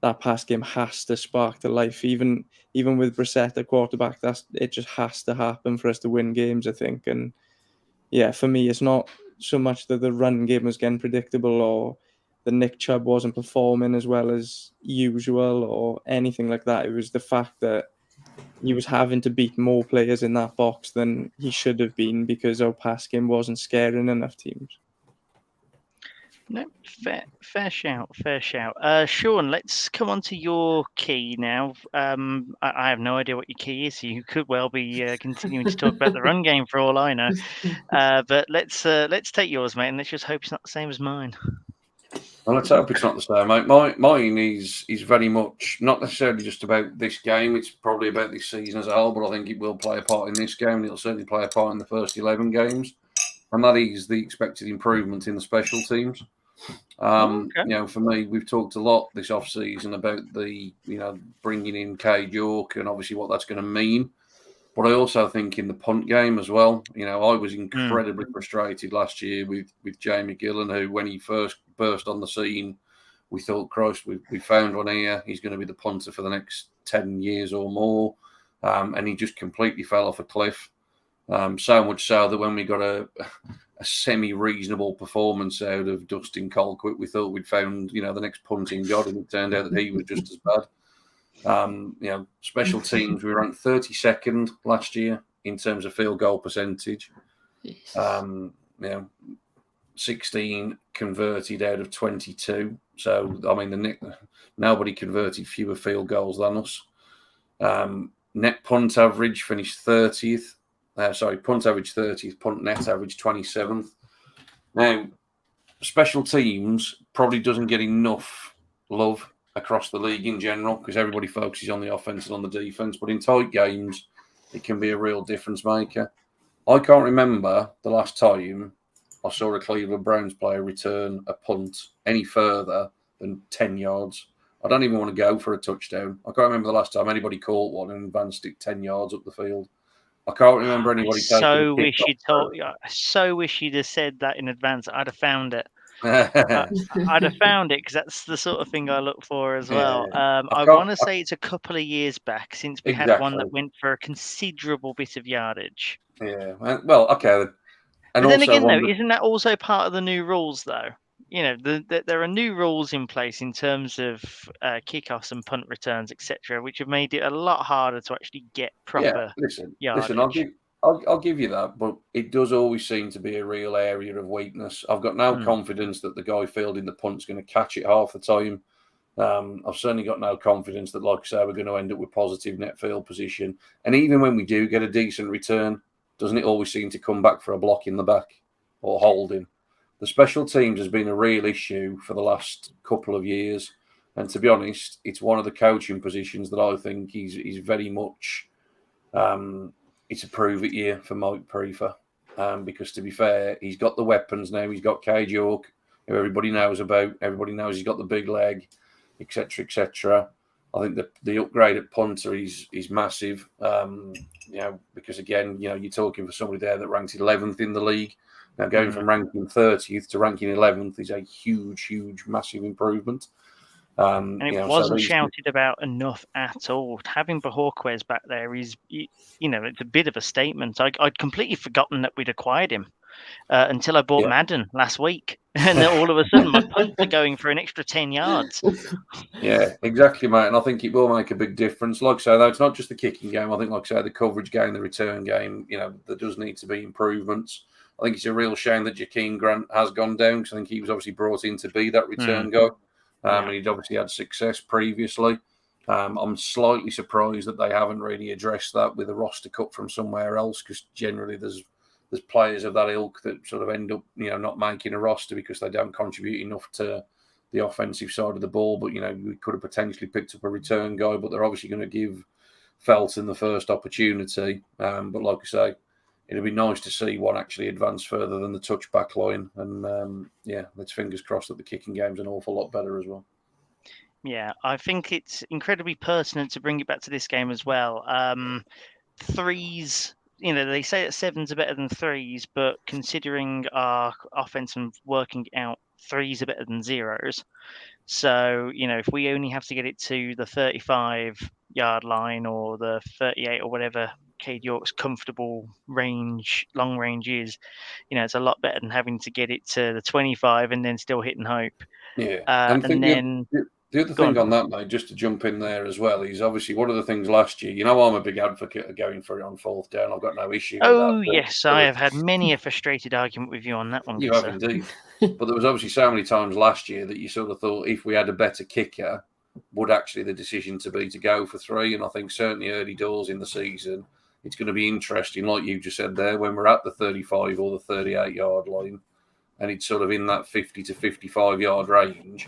that pass game has to spark to life. Even with Brissett at quarterback, it just has to happen for us to win games, I think. And for me, it's not so much that the run game was getting predictable or the Nick Chubb wasn't performing as well as usual or anything like that. It was the fact that he was having to beat more players in that box than he should have been because our pass game wasn't scaring enough teams. No, fair shout. Shaun, let's come on to your key now. I have no idea what your key is. So you could well be continuing to talk about the run game for all I know. But let's take yours, mate, and let's just hope it's not the same as mine. Well, let's hope it's not the same, mate. Mine is very much not necessarily just about this game. It's probably about this season as a whole, but I think it will play a part in this game. It'll certainly play a part in the first 11 games. And that is the expected improvement in the special teams. For me, we've talked a lot this off-season about the, bringing in Cade York and obviously what that's going to mean. But I also think in the punt game as well, I was incredibly frustrated last year with Jamie Gillan, who when he first burst on the scene, we thought, Christ, we found one here. He's going to be the punter for the next 10 years or more. And he just completely fell off a cliff. So much so that when we got a semi-reasonable performance out of Dustin Colquitt, we thought we'd found, the next punting god, and it turned out that he was just as bad. Special teams, we ranked 32nd last year in terms of field goal percentage. 16 converted out of 22. So, nobody converted fewer field goals than us. Net punt average finished 30th. Punt average 30th, punt net average 27th. Now, special teams probably doesn't get enough love across the league in general because everybody focuses on the offense and on the defense. But in tight games, it can be a real difference maker. I can't remember the last time I saw a Cleveland Browns player return a punt any further than 10 yards. I don't even want to go for a touchdown. I can't remember the last time anybody caught one and advanced it 10 yards up the field. I can't remember anybody taking So a wish kick you'd off. told. I so wish you'd have said that in advance. I'd have found it. Yeah. I'd have found it because that's the sort of thing I look for as well. I can't- want to say it's a couple of years back since we had one that Exactly. went for a considerable bit of yardage. Yeah. Well, okay. And But then also again, one though, that- isn't that also part of the new rules, though? You know, there are new rules in place in terms of kickoffs and punt returns, etc., which have made it a lot harder to actually get proper listen. yardage. I'll give you that, but it does always seem to be a real area of weakness. I've got no confidence that the guy fielding the punt's going to catch it half the time. I've certainly got no confidence that, like I say, we're going to end up with positive net field position. And even when we do get a decent return, doesn't it always seem to come back for a block in the back or holding? The special teams has been a real issue for the last couple of years. And to be honest, it's one of the coaching positions that I think he's very much it's a prove it year for Mike Prefer. Because to be fair, he's got the weapons now. He's got Cade York, who everybody knows about. Everybody knows he's got the big leg, etc., etc. I think that the upgrade at punter is massive. Because again, you're talking for somebody there that ranks 11th in the league. Now going from ranking 30th to ranking 11th is a huge, massive improvement. And it wasn't shouted about enough at all. Having Bajorquez back there is, it's a bit of a statement. I'd completely forgotten that we'd acquired him until I bought Madden last week. And then all of a sudden my punts are going for an extra 10 yards. Yeah, exactly, mate. And I think it will make a big difference. Like I say, though, it's not just the kicking game. I think, like I say, the coverage game, the return game, there does need to be improvements. I think it's a real shame that Jakeem Grant has gone down because I think he was obviously brought in to be that return guy. And he'd obviously had success previously. I'm slightly surprised that they haven't really addressed that with a roster cut from somewhere else because generally there's players of that ilk that sort of end up, not making a roster because they don't contribute enough to the offensive side of the ball. But, we could have potentially picked up a return guy, but they're obviously going to give Felton the first opportunity. But like I say, it'd be nice to see one actually advance further than the touchback line. And let's fingers crossed that the kicking game's an awful lot better as well. Yeah, I think it's incredibly pertinent to bring it back to this game as well. Threes, they say that sevens are better than threes, but considering our offense and working out, threes are better than zeros. So, if we only have to get it to the 35-yard line or the 38 or whatever Cade York's comfortable range, long range is, it's a lot better than having to get it to the 25 and then still hitting hope. Yeah. And then the other thing on that, mate, just to jump in there as well, is obviously one of the things last year, I'm a big advocate of going for it on fourth down. I've got no issue with that. Oh, yes, I have had many a frustrated argument with you on that one. You have indeed. But there was obviously so many times last year that you sort of thought if we had a better kicker, would actually the decision to be to go for three. And I think certainly early doors in the season, it's going to be interesting, like you just said there, when we're at the 35 or the 38-yard line, and it's sort of in that 50 to 55-yard range.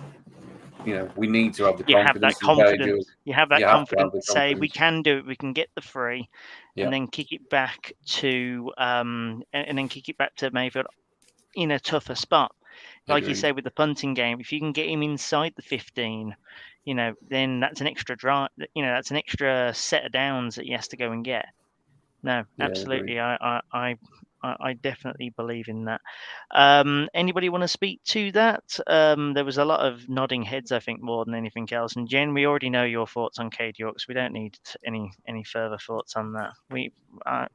We need to have the confidence. You have that confidence to say we can do it. We can get the free, and then kick it back to Mayfield in a tougher spot. Like you say with the punting game, if you can get him inside the 15, then that's an extra drive. That's an extra set of downs that he has to go and get. No, absolutely. I definitely believe in that. Anybody want to speak to that? There was a lot of nodding heads, I think, more than anything else. And Jen, we already know your thoughts on Cade York, so we don't need any further thoughts on that.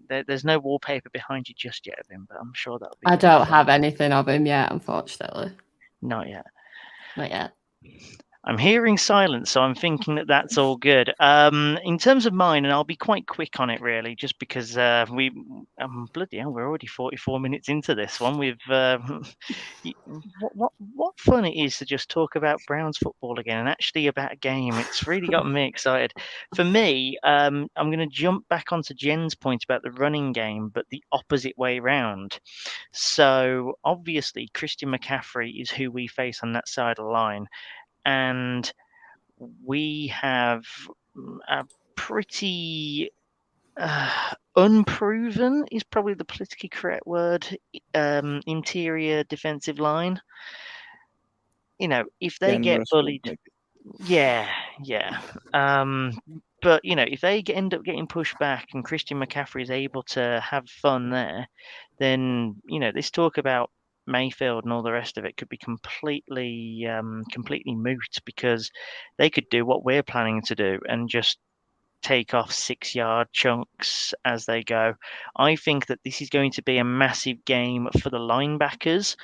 There's no wallpaper behind you just yet of him, but I'm sure that'll be. I don't have anything of him yet, unfortunately. Not yet. Not yet. I'm hearing silence, so I'm thinking that that's all good. In terms of mine, and I'll be quite quick on it, really, just because bloody hell, we're already 44 minutes into this one. We've what fun it is to just talk about Browns football again, and actually about a game. It's really gotten me excited. For me, I'm going to jump back onto Jen's point about the running game, but the opposite way round. So obviously, Christian McCaffrey is who we face on that side of the line. And we have a pretty unproven is probably the politically correct word, interior defensive line. If they get bullied, yeah. But if they end up getting pushed back and Christian McCaffrey is able to have fun there, then this talk about Mayfield and all the rest of it could be completely moot, because they could do what we're planning to do and just take off 6-yard chunks as they go. I think that this is going to be a massive game for the linebackers.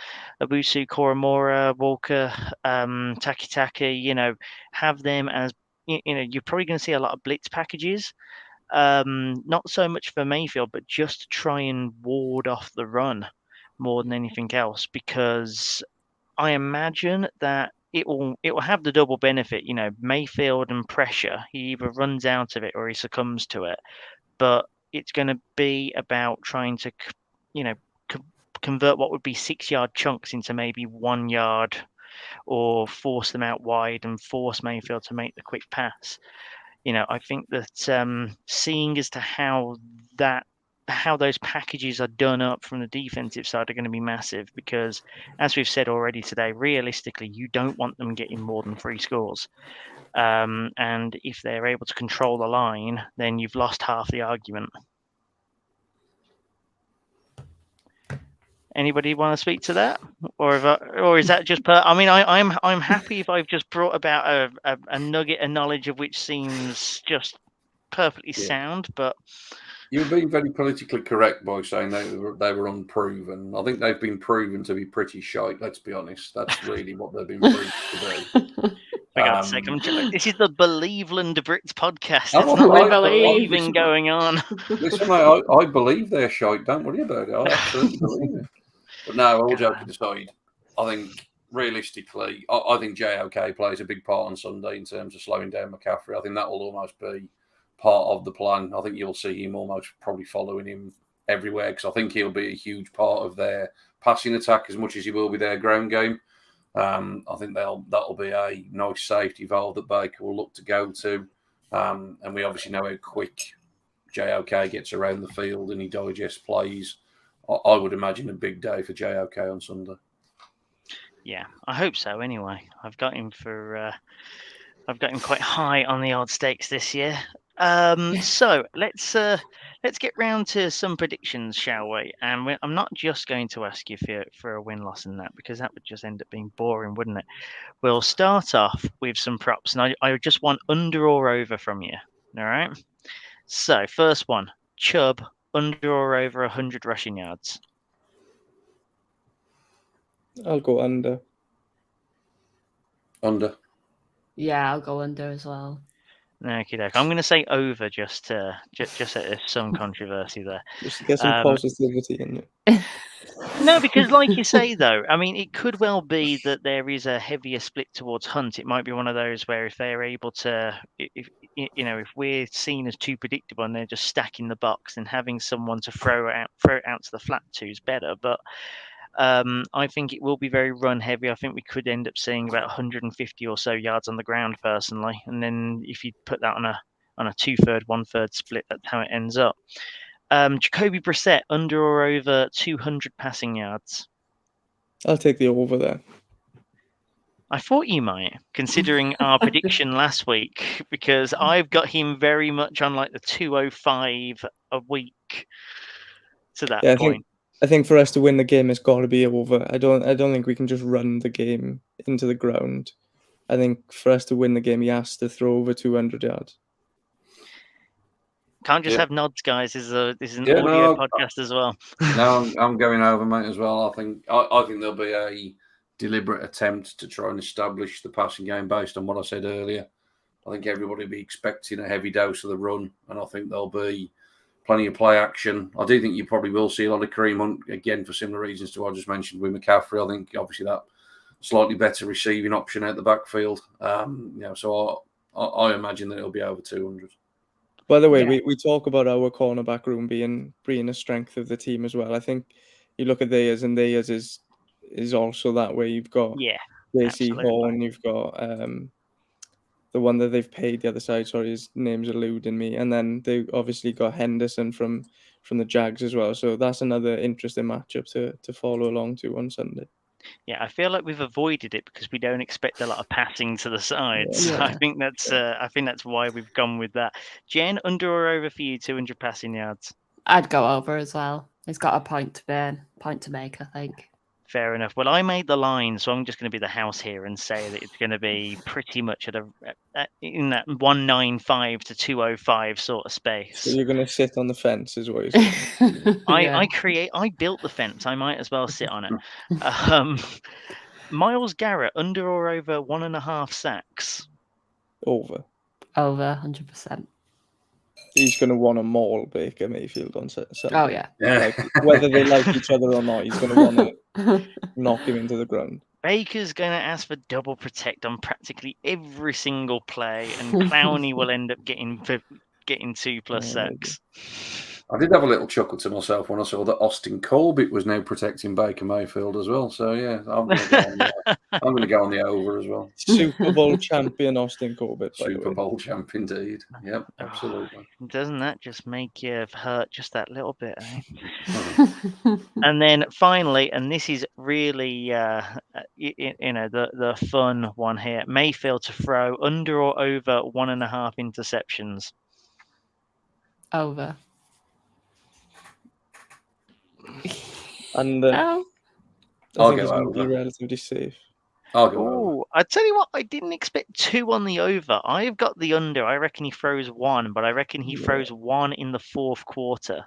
Abusu, Koromora, Walker, Takitaka, have them as, you're probably going to see a lot of blitz packages. Not so much for Mayfield, but just to try and ward off the run more than anything else, because I imagine that it will have the double benefit, Mayfield and pressure. He either runs out of it or he succumbs to it. But it's going to be about trying to, convert what would be 6-yard chunks into maybe 1 yard, or force them out wide and force Mayfield to make the quick pass. I think that seeing as to how those packages are done up from the defensive side are going to be massive, because as we've said already today, realistically, you don't want them getting more than 3 scores. And if they're able to control the line, then you've lost half the argument. Anybody want to speak to that, or is that just? I'm happy if I've just brought about a nugget of knowledge of which seems just perfectly sound, but. You're being very politically correct by saying they were unproven. I think they've been proven to be pretty shite, let's be honest. That's really what they've been proven to be. For God's sake, this is the Believeland Brits podcast. Oh, It's not I believing going on. Listen, mate, I believe they're shite. Don't worry about it. I absolutely believe it. But no, all joking aside, I think realistically, I think JOK plays a big part on Sunday in terms of slowing down McCaffrey. I think that will almost be part of the plan. I think you'll see him almost probably following him everywhere, because I think he'll be a huge part of their passing attack as much as he will be their ground game. I think that'll be a nice safety valve that Baker will look to go to. And we obviously know how quick JOK gets around the field and he digests plays. I would imagine a big day for JOK on Sunday. Yeah, I hope so. Anyway, I've got him quite high on the odd stakes this year. So let's get round to some predictions, shall we? And I'm not just going to ask you for a win-loss in that, because that would just end up being boring, wouldn't it? We'll start off with some props, and I just want under or over from you. All right. So first one, Chubb under or over 100 rushing yards. I'll go under. Under. Yeah, I'll go under as well. Okay, I'm going to say over just that there's some controversy there. Just to get some positivity in it. No, because like you say, though, it could well be that there is a heavier split towards Hunt. It might be one of those where if they're able to, if we're seen as too predictable and they're just stacking the box, and having someone to throw it out to the flat two is better. But I think it will be very run heavy. I think we could end up seeing about 150 or so yards on the ground personally, and then if you put that on a 2/3, 1/3 split, that's how it ends up. Jacoby Brissett under or over 200 passing yards. I'll take the over there. I thought you might, considering our prediction last week, because I've got him very much on like the 205 a week to that point. I think for us to win the game, it's got to be over. I don't think we can just run the game into the ground. I think for us to win the game, he has to throw over 200 yards. Can't just have nods, guys. This is an audio podcast as well. No, I'm going over, mate, as well. I think there'll be a deliberate attempt to try and establish the passing game based on what I said earlier. I think everybody will be expecting a heavy dose of the run, and I think there'll be plenty of play action. I do think you probably will see a lot of Kareem Hunt, again, for similar reasons to what I just mentioned with McCaffrey. I think, obviously, that slightly better receiving option out the backfield. So I imagine that it'll be over 200. By the way, we talk about our cornerback room being a strength of the team as well. I think you look at theirs, and theirs is also that way. You've got JC Horn, you've got the one that they've paid the other side. Sorry, his name's eluding me. And then they obviously got Henderson from the Jags as well. So that's another interesting matchup to follow along to on Sunday. Yeah, I feel like we've avoided it because we don't expect a lot of passing to the sides. Yeah. I think that's why we've gone with that. Jen, under or over for you, 200 passing yards? I'd go over as well. He's got a point to make, I think. Fair enough. Well, I made the line, so I'm just going to be the house here and say that it's going to be pretty much in that 195 to 205 sort of space. So you're going to sit on the fence, is what you're saying. I built the fence. I might as well sit on it. Miles Garrett, under or over 1.5 sacks? Over. Over, 100%. He's going to want to maul Baker Mayfield on Sunday. Oh, yeah. Like, whether they like each other or not, he's going to want to knock him into the ground. Baker's going to ask for double protect on practically every single play, and Clowney will end up getting 2+ sacks. I did have a little chuckle to myself when I saw that Austin Corbett was now protecting Baker Mayfield as well. So, yeah, I'm going to go on the over as well. Super Bowl champion Austin Corbett. Super Bowl champ, indeed. Yep, absolutely. Doesn't that just make you hurt just that little bit, eh? And then finally, and this is really, the fun one here, Mayfield to throw under or over 1.5 interceptions? Over. And I'll think go he's going to over. be relatively safe. I'll go over. Oh, I tell you what, I didn't expect 2 on the over. I've got the under. I reckon he throws 1, but I reckon he throws 1 in the 4th quarter.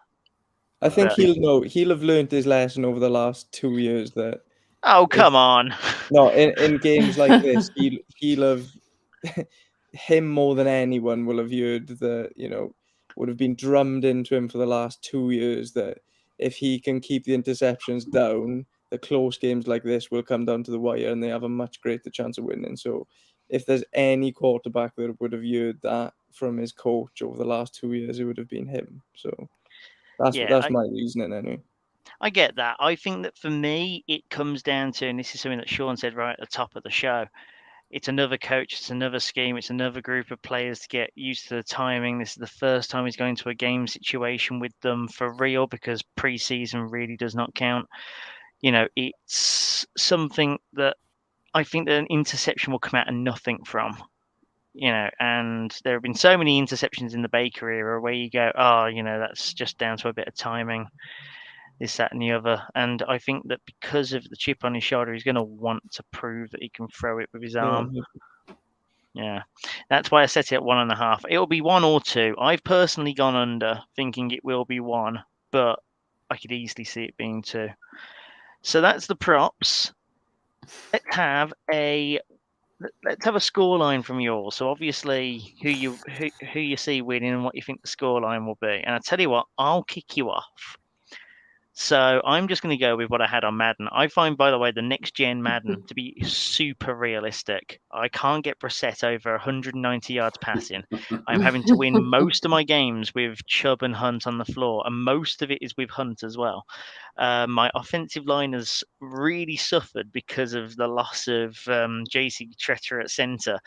I think he'll know. He'll have learned his lesson over the last 2 years that. Oh, come on! No, in games like this, he'll have him more than anyone will have heard that would have been drummed into him for the last 2 years that if he can keep the interceptions down, the close games like this will come down to the wire and they have a much greater chance of winning. So if there's any quarterback that would have heard that from his coach over the last 2 years, it would have been him. So that's my reasoning anyway. I get that. I think that for me, it comes down to, and this is something that Shaun said right at the top of the show, it's another coach, it's another scheme, it's another group of players to get used to the timing. This is the first time he's going to a game situation with them for real because preseason really does not count. It's something that I think that an interception will come out of nothing from. And there have been so many interceptions in the Baker era where you go, that's just down to a bit of timing, this, that, and the other. And I think that because of the chip on his shoulder, he's going to want to prove that he can throw it with his arm. Yeah, that's why I set it at 1.5. It'll be 1 or 2. I've personally gone under, thinking it will be 1, but I could easily see it being 2. So that's the props. Let's have a scoreline from you all. So obviously, who you see winning and what you think the scoreline will be. And I tell you what, I'll kick you off. So I'm just going to go with what I had on Madden. I find, by the way, the next gen Madden to be super realistic. I can't get Brissett over 190 yards passing. I'm having to win most of my games with Chubb and Hunt on the floor, and most of it is with Hunt as well. My offensive line has really suffered because of the loss of JC Tretter at center.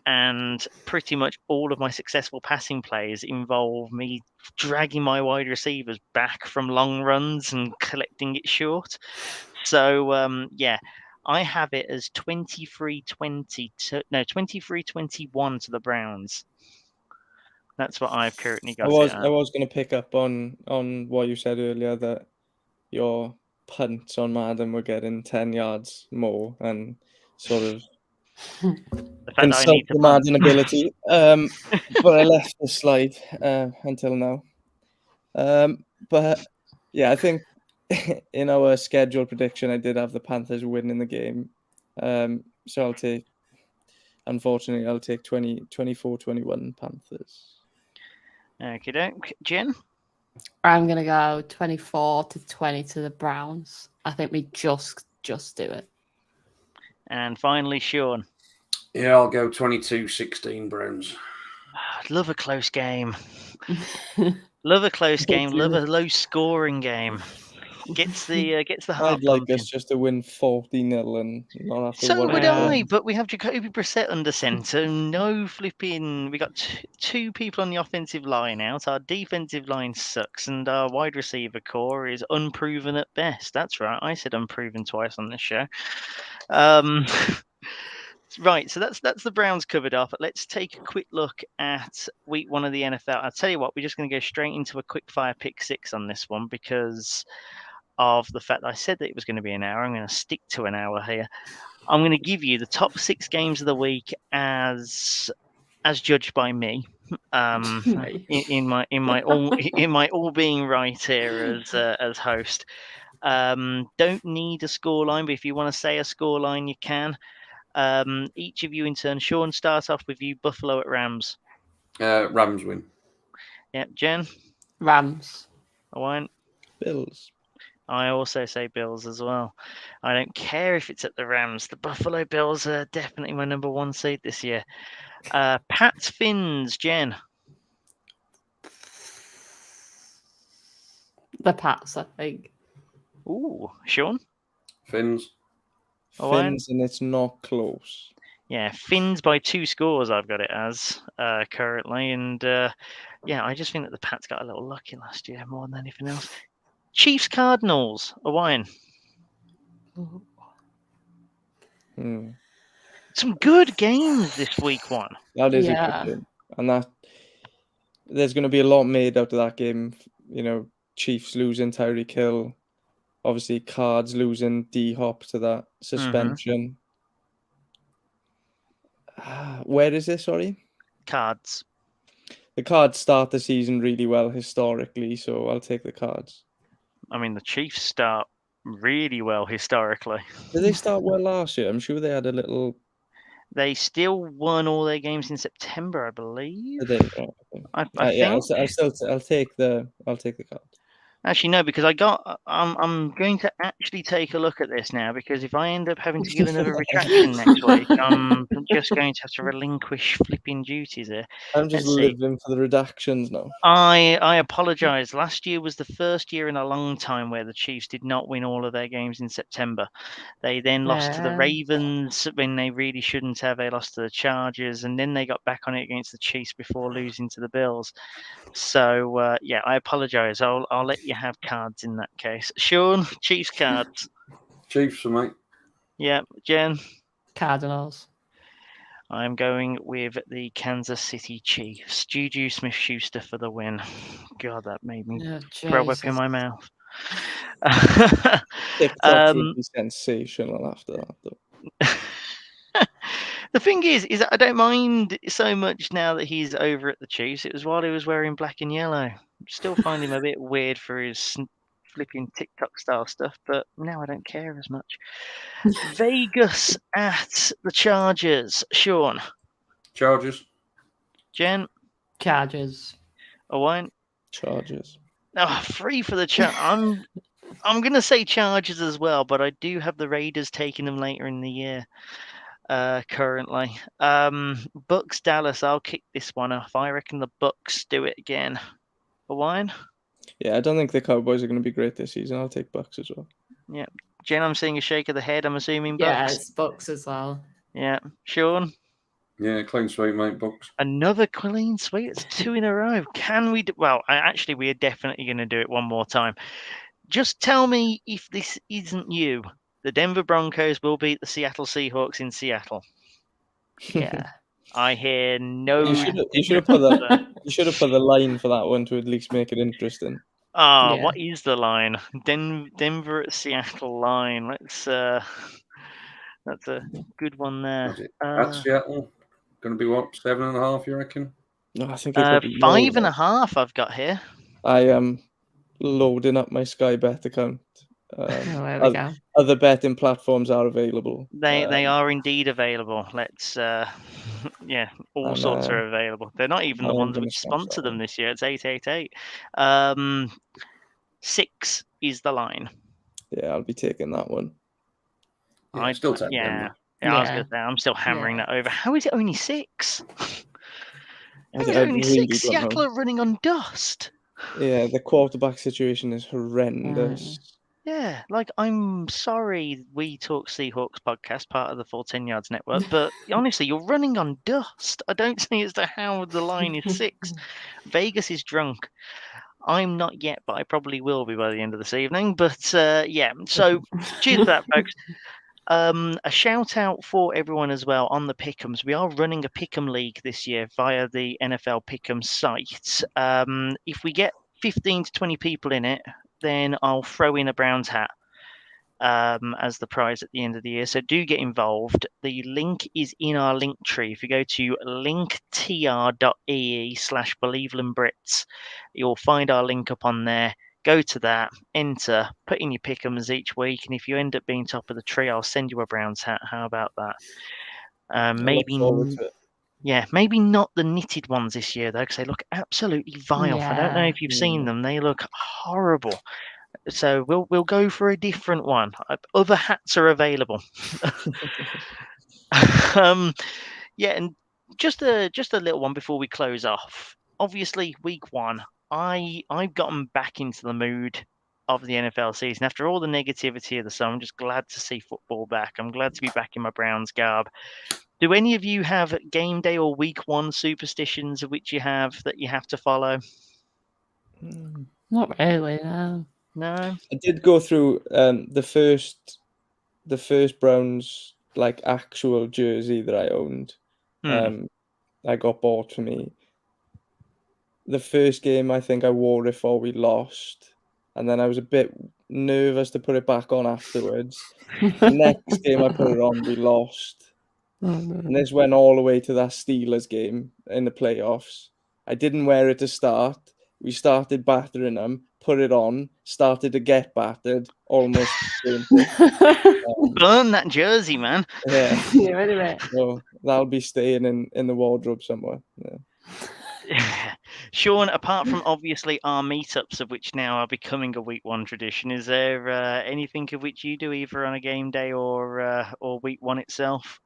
And pretty much all of my successful passing plays involve me dragging my wide receivers back from long runs and collecting it short. So, I have it as 23-21 to the Browns. That's what I've currently got. I was going to pick up on what you said earlier that your punts on Madden were getting 10 yards more and sort of consult the Madden ability. But I left the slide until now. But yeah, I think in our schedule prediction, I did have the Panthers winning the game. So I'll take 24-21 Panthers. Okay, Jen? I'm going to go 24-20 to the Browns. I think we just do it. And finally, Shaun. Yeah, I'll go 22-16 Browns. Love a close game. Love a close game. Love a low-scoring game. Gets the heart I'd like pumping. us just to win 40-0 and not have to So worry would about I, it. but we have Jacoby Brissett under centre. No flipping. We got two people on the offensive line out. Our defensive line sucks, and our wide receiver core is unproven at best. That's right. I said unproven twice on this show. Right, so that's the Browns covered off. Let's take a quick look at week 1 of the NFL. I'll tell you what, we're just going to go straight into a quick fire pick 6 on this one because of the fact that I said that it was going to be an hour. I'm going to stick to an hour here. I'm going to give you the top 6 games of the week as judged by me. In my all being right here as host. Don't need a scoreline, but if you want to say a scoreline, you can. Each of you in turn. Shaun, start off with you. Buffalo at Rams. Rams win. Yep. Jen. Rams. Owain. Bills. I also say Bills as well. I don't care if it's at the Rams. The Buffalo Bills are definitely my number 1 seed this year. Pats Finns. Jen. The Pats, I think. Ooh. Shaun. Finns. Owain? Finns, and it's not close. Yeah, Finns by 2 scores. I've got it as currently, and I just think that the Pats got a little lucky last year more than anything else. Chiefs Cardinals. Owain. Some good games this week 1. That is Yeah. a good game, and that there's going to be a lot made out of that game. You know, Chiefs losing Tyreek Hill, obviously Cards losing D-Hop to that suspension. Where is this? Sorry, Cards. The Cards start the season really well historically, so I'll take the Cards. I mean, the Chiefs start really well historically. Did they start well last year? I'm sure they had a little. They still won all their games in September, I believe. Did they? I Yeah, think. I'll take the Cards. Actually, no, because I'm going to actually take a look at this now, because if I end up having to give another retraction next week, I'm just going to have to relinquish flipping duties here. I'm just living for the redactions now. I apologise. Last year was the first year in a long time where the Chiefs did not win all of their games in September. They then lost to the Ravens when they really shouldn't have. They lost to the Chargers, and then they got back on it against the Chiefs before losing to the Bills. So, I apologise. I'll let you have Cards in that case. Shaun, Chiefs Cards. Chiefs for me. Yeah. Jen? Cardinals. I'm going with the Kansas City Chiefs. Juju Smith-Schuster for the win. God, that made me throw up in my mouth. TikTok would be sensational after that, though. The thing is I don't mind so much now that he's over at the Chiefs. It was while he was wearing black and yellow. Still find him a bit weird for his flipping TikTok style stuff, but now I don't care as much. Vegas at the Chargers. Shaun. Chargers. Jen. Chargers. Owain. Chargers. Oh, 3 for the Chargers. I'm going to say Chargers as well, but I do have the Raiders taking them later in the year. Currently, Bucks Dallas. I'll kick this one off. I reckon the Bucks do it again. Owain? Yeah, I don't think the Cowboys are going to be great this season. I'll take Bucks as well. Yeah, Jen, I'm seeing a shake of the head. I'm assuming Bucks. Yeah, it's Bucks as well. Yeah, Shaun. Yeah, clean sweep, mate. Bucks. Another clean sweep. It's 2 in a row. Can we? Well, actually, we are definitely going to do it one more time. Just tell me if this isn't you. The Denver Broncos will beat the Seattle Seahawks in Seattle. Yeah. I hear no. You should have put the line for that one to at least make it interesting. Yeah. What is the line? Denver at Seattle line. Let's. That's a good one there. At Seattle, going to be what, 7.5? You reckon? No, I think 5.5. I've got here. I am loading up my Sky Bet account. There we go. Other betting platforms are available. They are indeed available. Let's all sorts are available. They're not even the ones which sponsor them this year. It's 888. 6 is the line. Yeah, I'll be taking that one. Yeah, I still take them. I was gonna say, I'm still hammering that over. How is it only 6? How is it only 6? Seattle are running on dust. Yeah, the quarterback situation is horrendous. Yeah, like I'm sorry we talk Seahawks podcast, part of the 410 Yards Network, but honestly, you're running on dust. I don't see as to how the line is 6. Vegas is drunk. I'm not yet, but I probably will be by the end of this evening. But yeah, so cheers for that, folks. A shout out for everyone as well on the Pick'ems. We are running a Pick'em League this year via the NFL Pick'em site. If we get 15 to 20 people in it, then I'll throw in a Browns hat as the prize at the end of the year. So do get involved. The link is in our link tree. If you go to linktr.ee/Believeland Brits, you'll find our link up on there. Go to that, enter, put in your pick'ems each week, and if you end up being top of the tree, I'll send you a Browns hat. How about that? Maybe, yeah, maybe not the knitted ones this year though, because they look absolutely vile. I don't know if you've seen them; they look horrible. So we'll go for a different one. Other hats are available. Yeah, and just a little one before we close off. Obviously, week 1, I've gotten back into the mood of the NFL season after all the negativity of the summer. I'm just glad to see football back. I'm glad to be back in my Browns garb. Do any of you have game day or week 1 superstitions of which you have that you have to follow? Not really, no. No. I did go through the first Browns like actual jersey that I owned. I got bought for me. The first game, I think I wore it for we lost, and then I was a bit nervous to put it back on afterwards. The next game I put it on, we lost. And this went all the way to that Steelers game in the playoffs. I didn't wear it to start. We started battering them, put it on, started to get battered, almost burnt it. Burn that jersey, man. Yeah. Yeah, anyway. So that'll be staying in the wardrobe somewhere. Yeah. Shaun, apart from obviously our meetups, of which now are becoming a week 1 tradition, is there anything of which you do either on a game day or week 1 itself?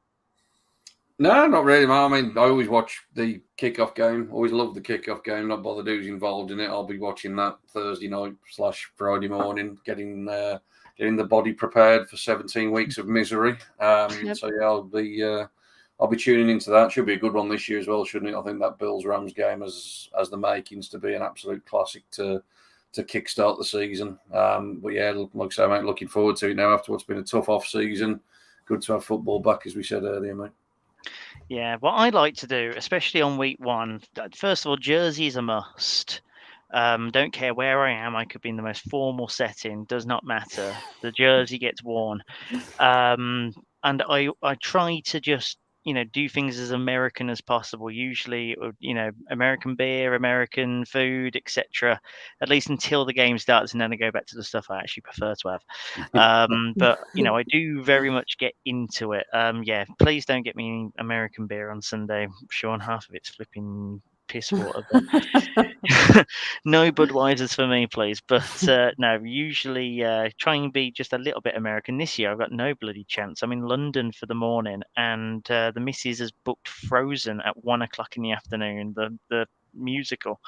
No, not really, man. I mean, I always watch the kickoff game. Always love the kickoff game. Not bothered who's involved in it. I'll be watching that Thursday night / Friday morning, getting the body prepared for 17 weeks of misery. So yeah, I'll be tuning into that. Should be a good one this year as well, shouldn't it? I think that Bills-Rams game has the makings to be an absolute classic to kickstart the season. But yeah, like I say, mate, looking forward to it now after what's been a tough off season. Good to have football back, as we said earlier, mate. Yeah, what I like to do, especially on week 1, first of all, jersey is a must. Don't care where I am. I could be in the most formal setting. Does not matter. The jersey gets worn. And I try to just, do things as American as possible. Usually, American beer, American food, etc. At least until the game starts, and then I go back to the stuff I actually prefer to have. But I do very much get into it. Yeah, please don't get me American beer on Sunday, Shaun. Half of it's flipping piss water. No Budweisers for me, please. But no, usually try and be just a little bit American. This year I've got no bloody chance. I'm in London for the morning, and the missus has booked Frozen at 1 o'clock in the afternoon, the musical.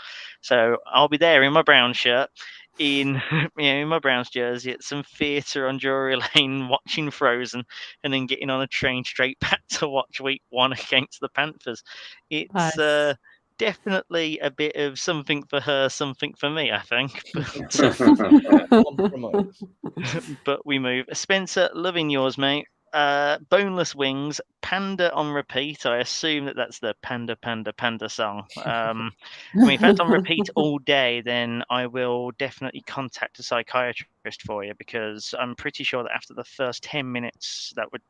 So I'll be there in my brown shirt, in my Browns jersey at some theatre on Drury Lane watching Frozen, and then getting on a train straight back to watch week 1 against the Panthers. It's Nice. Definitely a bit of something for her, something for me, I think. But we move. Spencer, loving yours, mate. Boneless Wings, Panda on repeat. I assume that's the Panda Panda Panda song. I mean, if that's on repeat all day, then I will definitely contact a psychiatrist for you, because I'm pretty sure that after the first 10 minutes, that would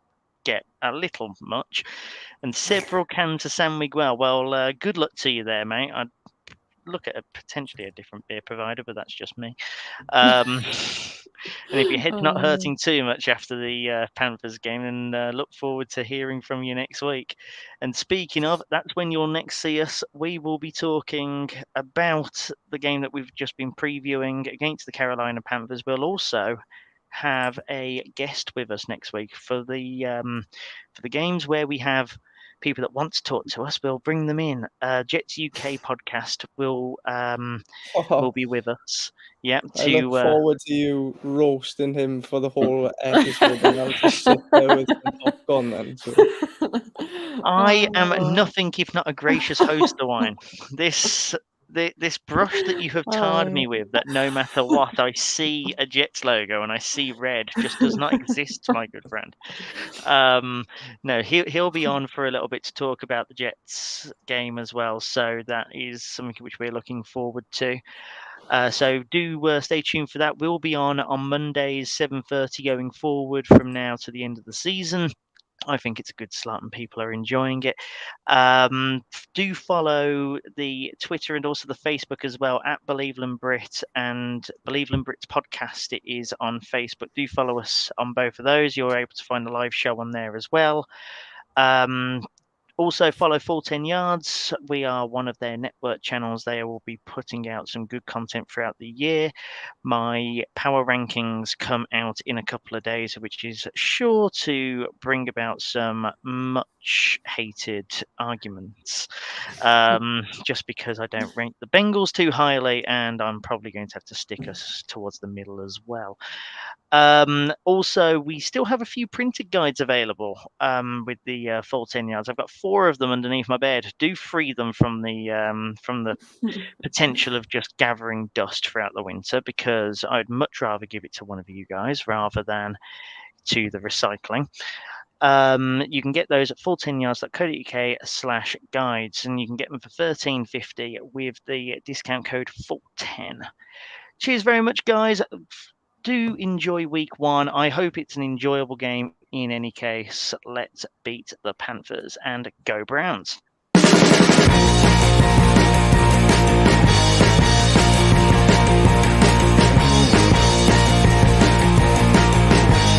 get a little much. And several cans of San Miguel. Well, good luck to you there, mate. I'd look at potentially a different beer provider, but that's just me. And if your head's not hurting too much after the Panthers game, then look forward to hearing from you next week. And speaking of, that's when you'll next see us. We will be talking about the game that we've just been previewing against the Carolina Panthers. We'll also have a guest with us next week for the games where we have people that want to talk to us, we'll bring them in. Jets UK podcast will be with us. Yeah, I look forward to you roasting him for the whole episode, and I'll just sit there with some popcorn then. So. I am nothing if not a gracious host, Owain. This brush that you have tarred me with, that no matter what, I see a Jets logo and I see red, just does not exist, my good friend. No, he'll be on for a little bit to talk about the Jets game as well. So that is something which we're looking forward to. So do stay tuned for that. We'll be on Mondays 7:30 going forward from now to the end of the season. I think it's a good slot and people are enjoying it. Do follow the Twitter and also the Facebook as well at Believeland Brit and Believeland Brits podcast. It is on Facebook. Do follow us on both of those. You're able to find the live show on there as well. Also follow Full 10 Yards. We are one of their network channels. They will be putting out some good content throughout the year. My power rankings come out in a couple of days, which is sure to bring about some much hated arguments. Just because I don't rank the Bengals too highly, and I'm probably going to have to stick us towards the middle as well. Also, we still have a few printed guides available with the Full 10 Yards. I've got 4 of them underneath my bed. Do free them from the potential of just gathering dust throughout the winter, because I'd much rather give it to one of you guys rather than to the recycling. You can get those at full10yards.co.uk/guides, and you can get them for $13.50 with the discount code FULL10. Cheers very much, guys. Do enjoy week 1. I hope it's an enjoyable game in any case. Let's beat the Panthers and go Browns.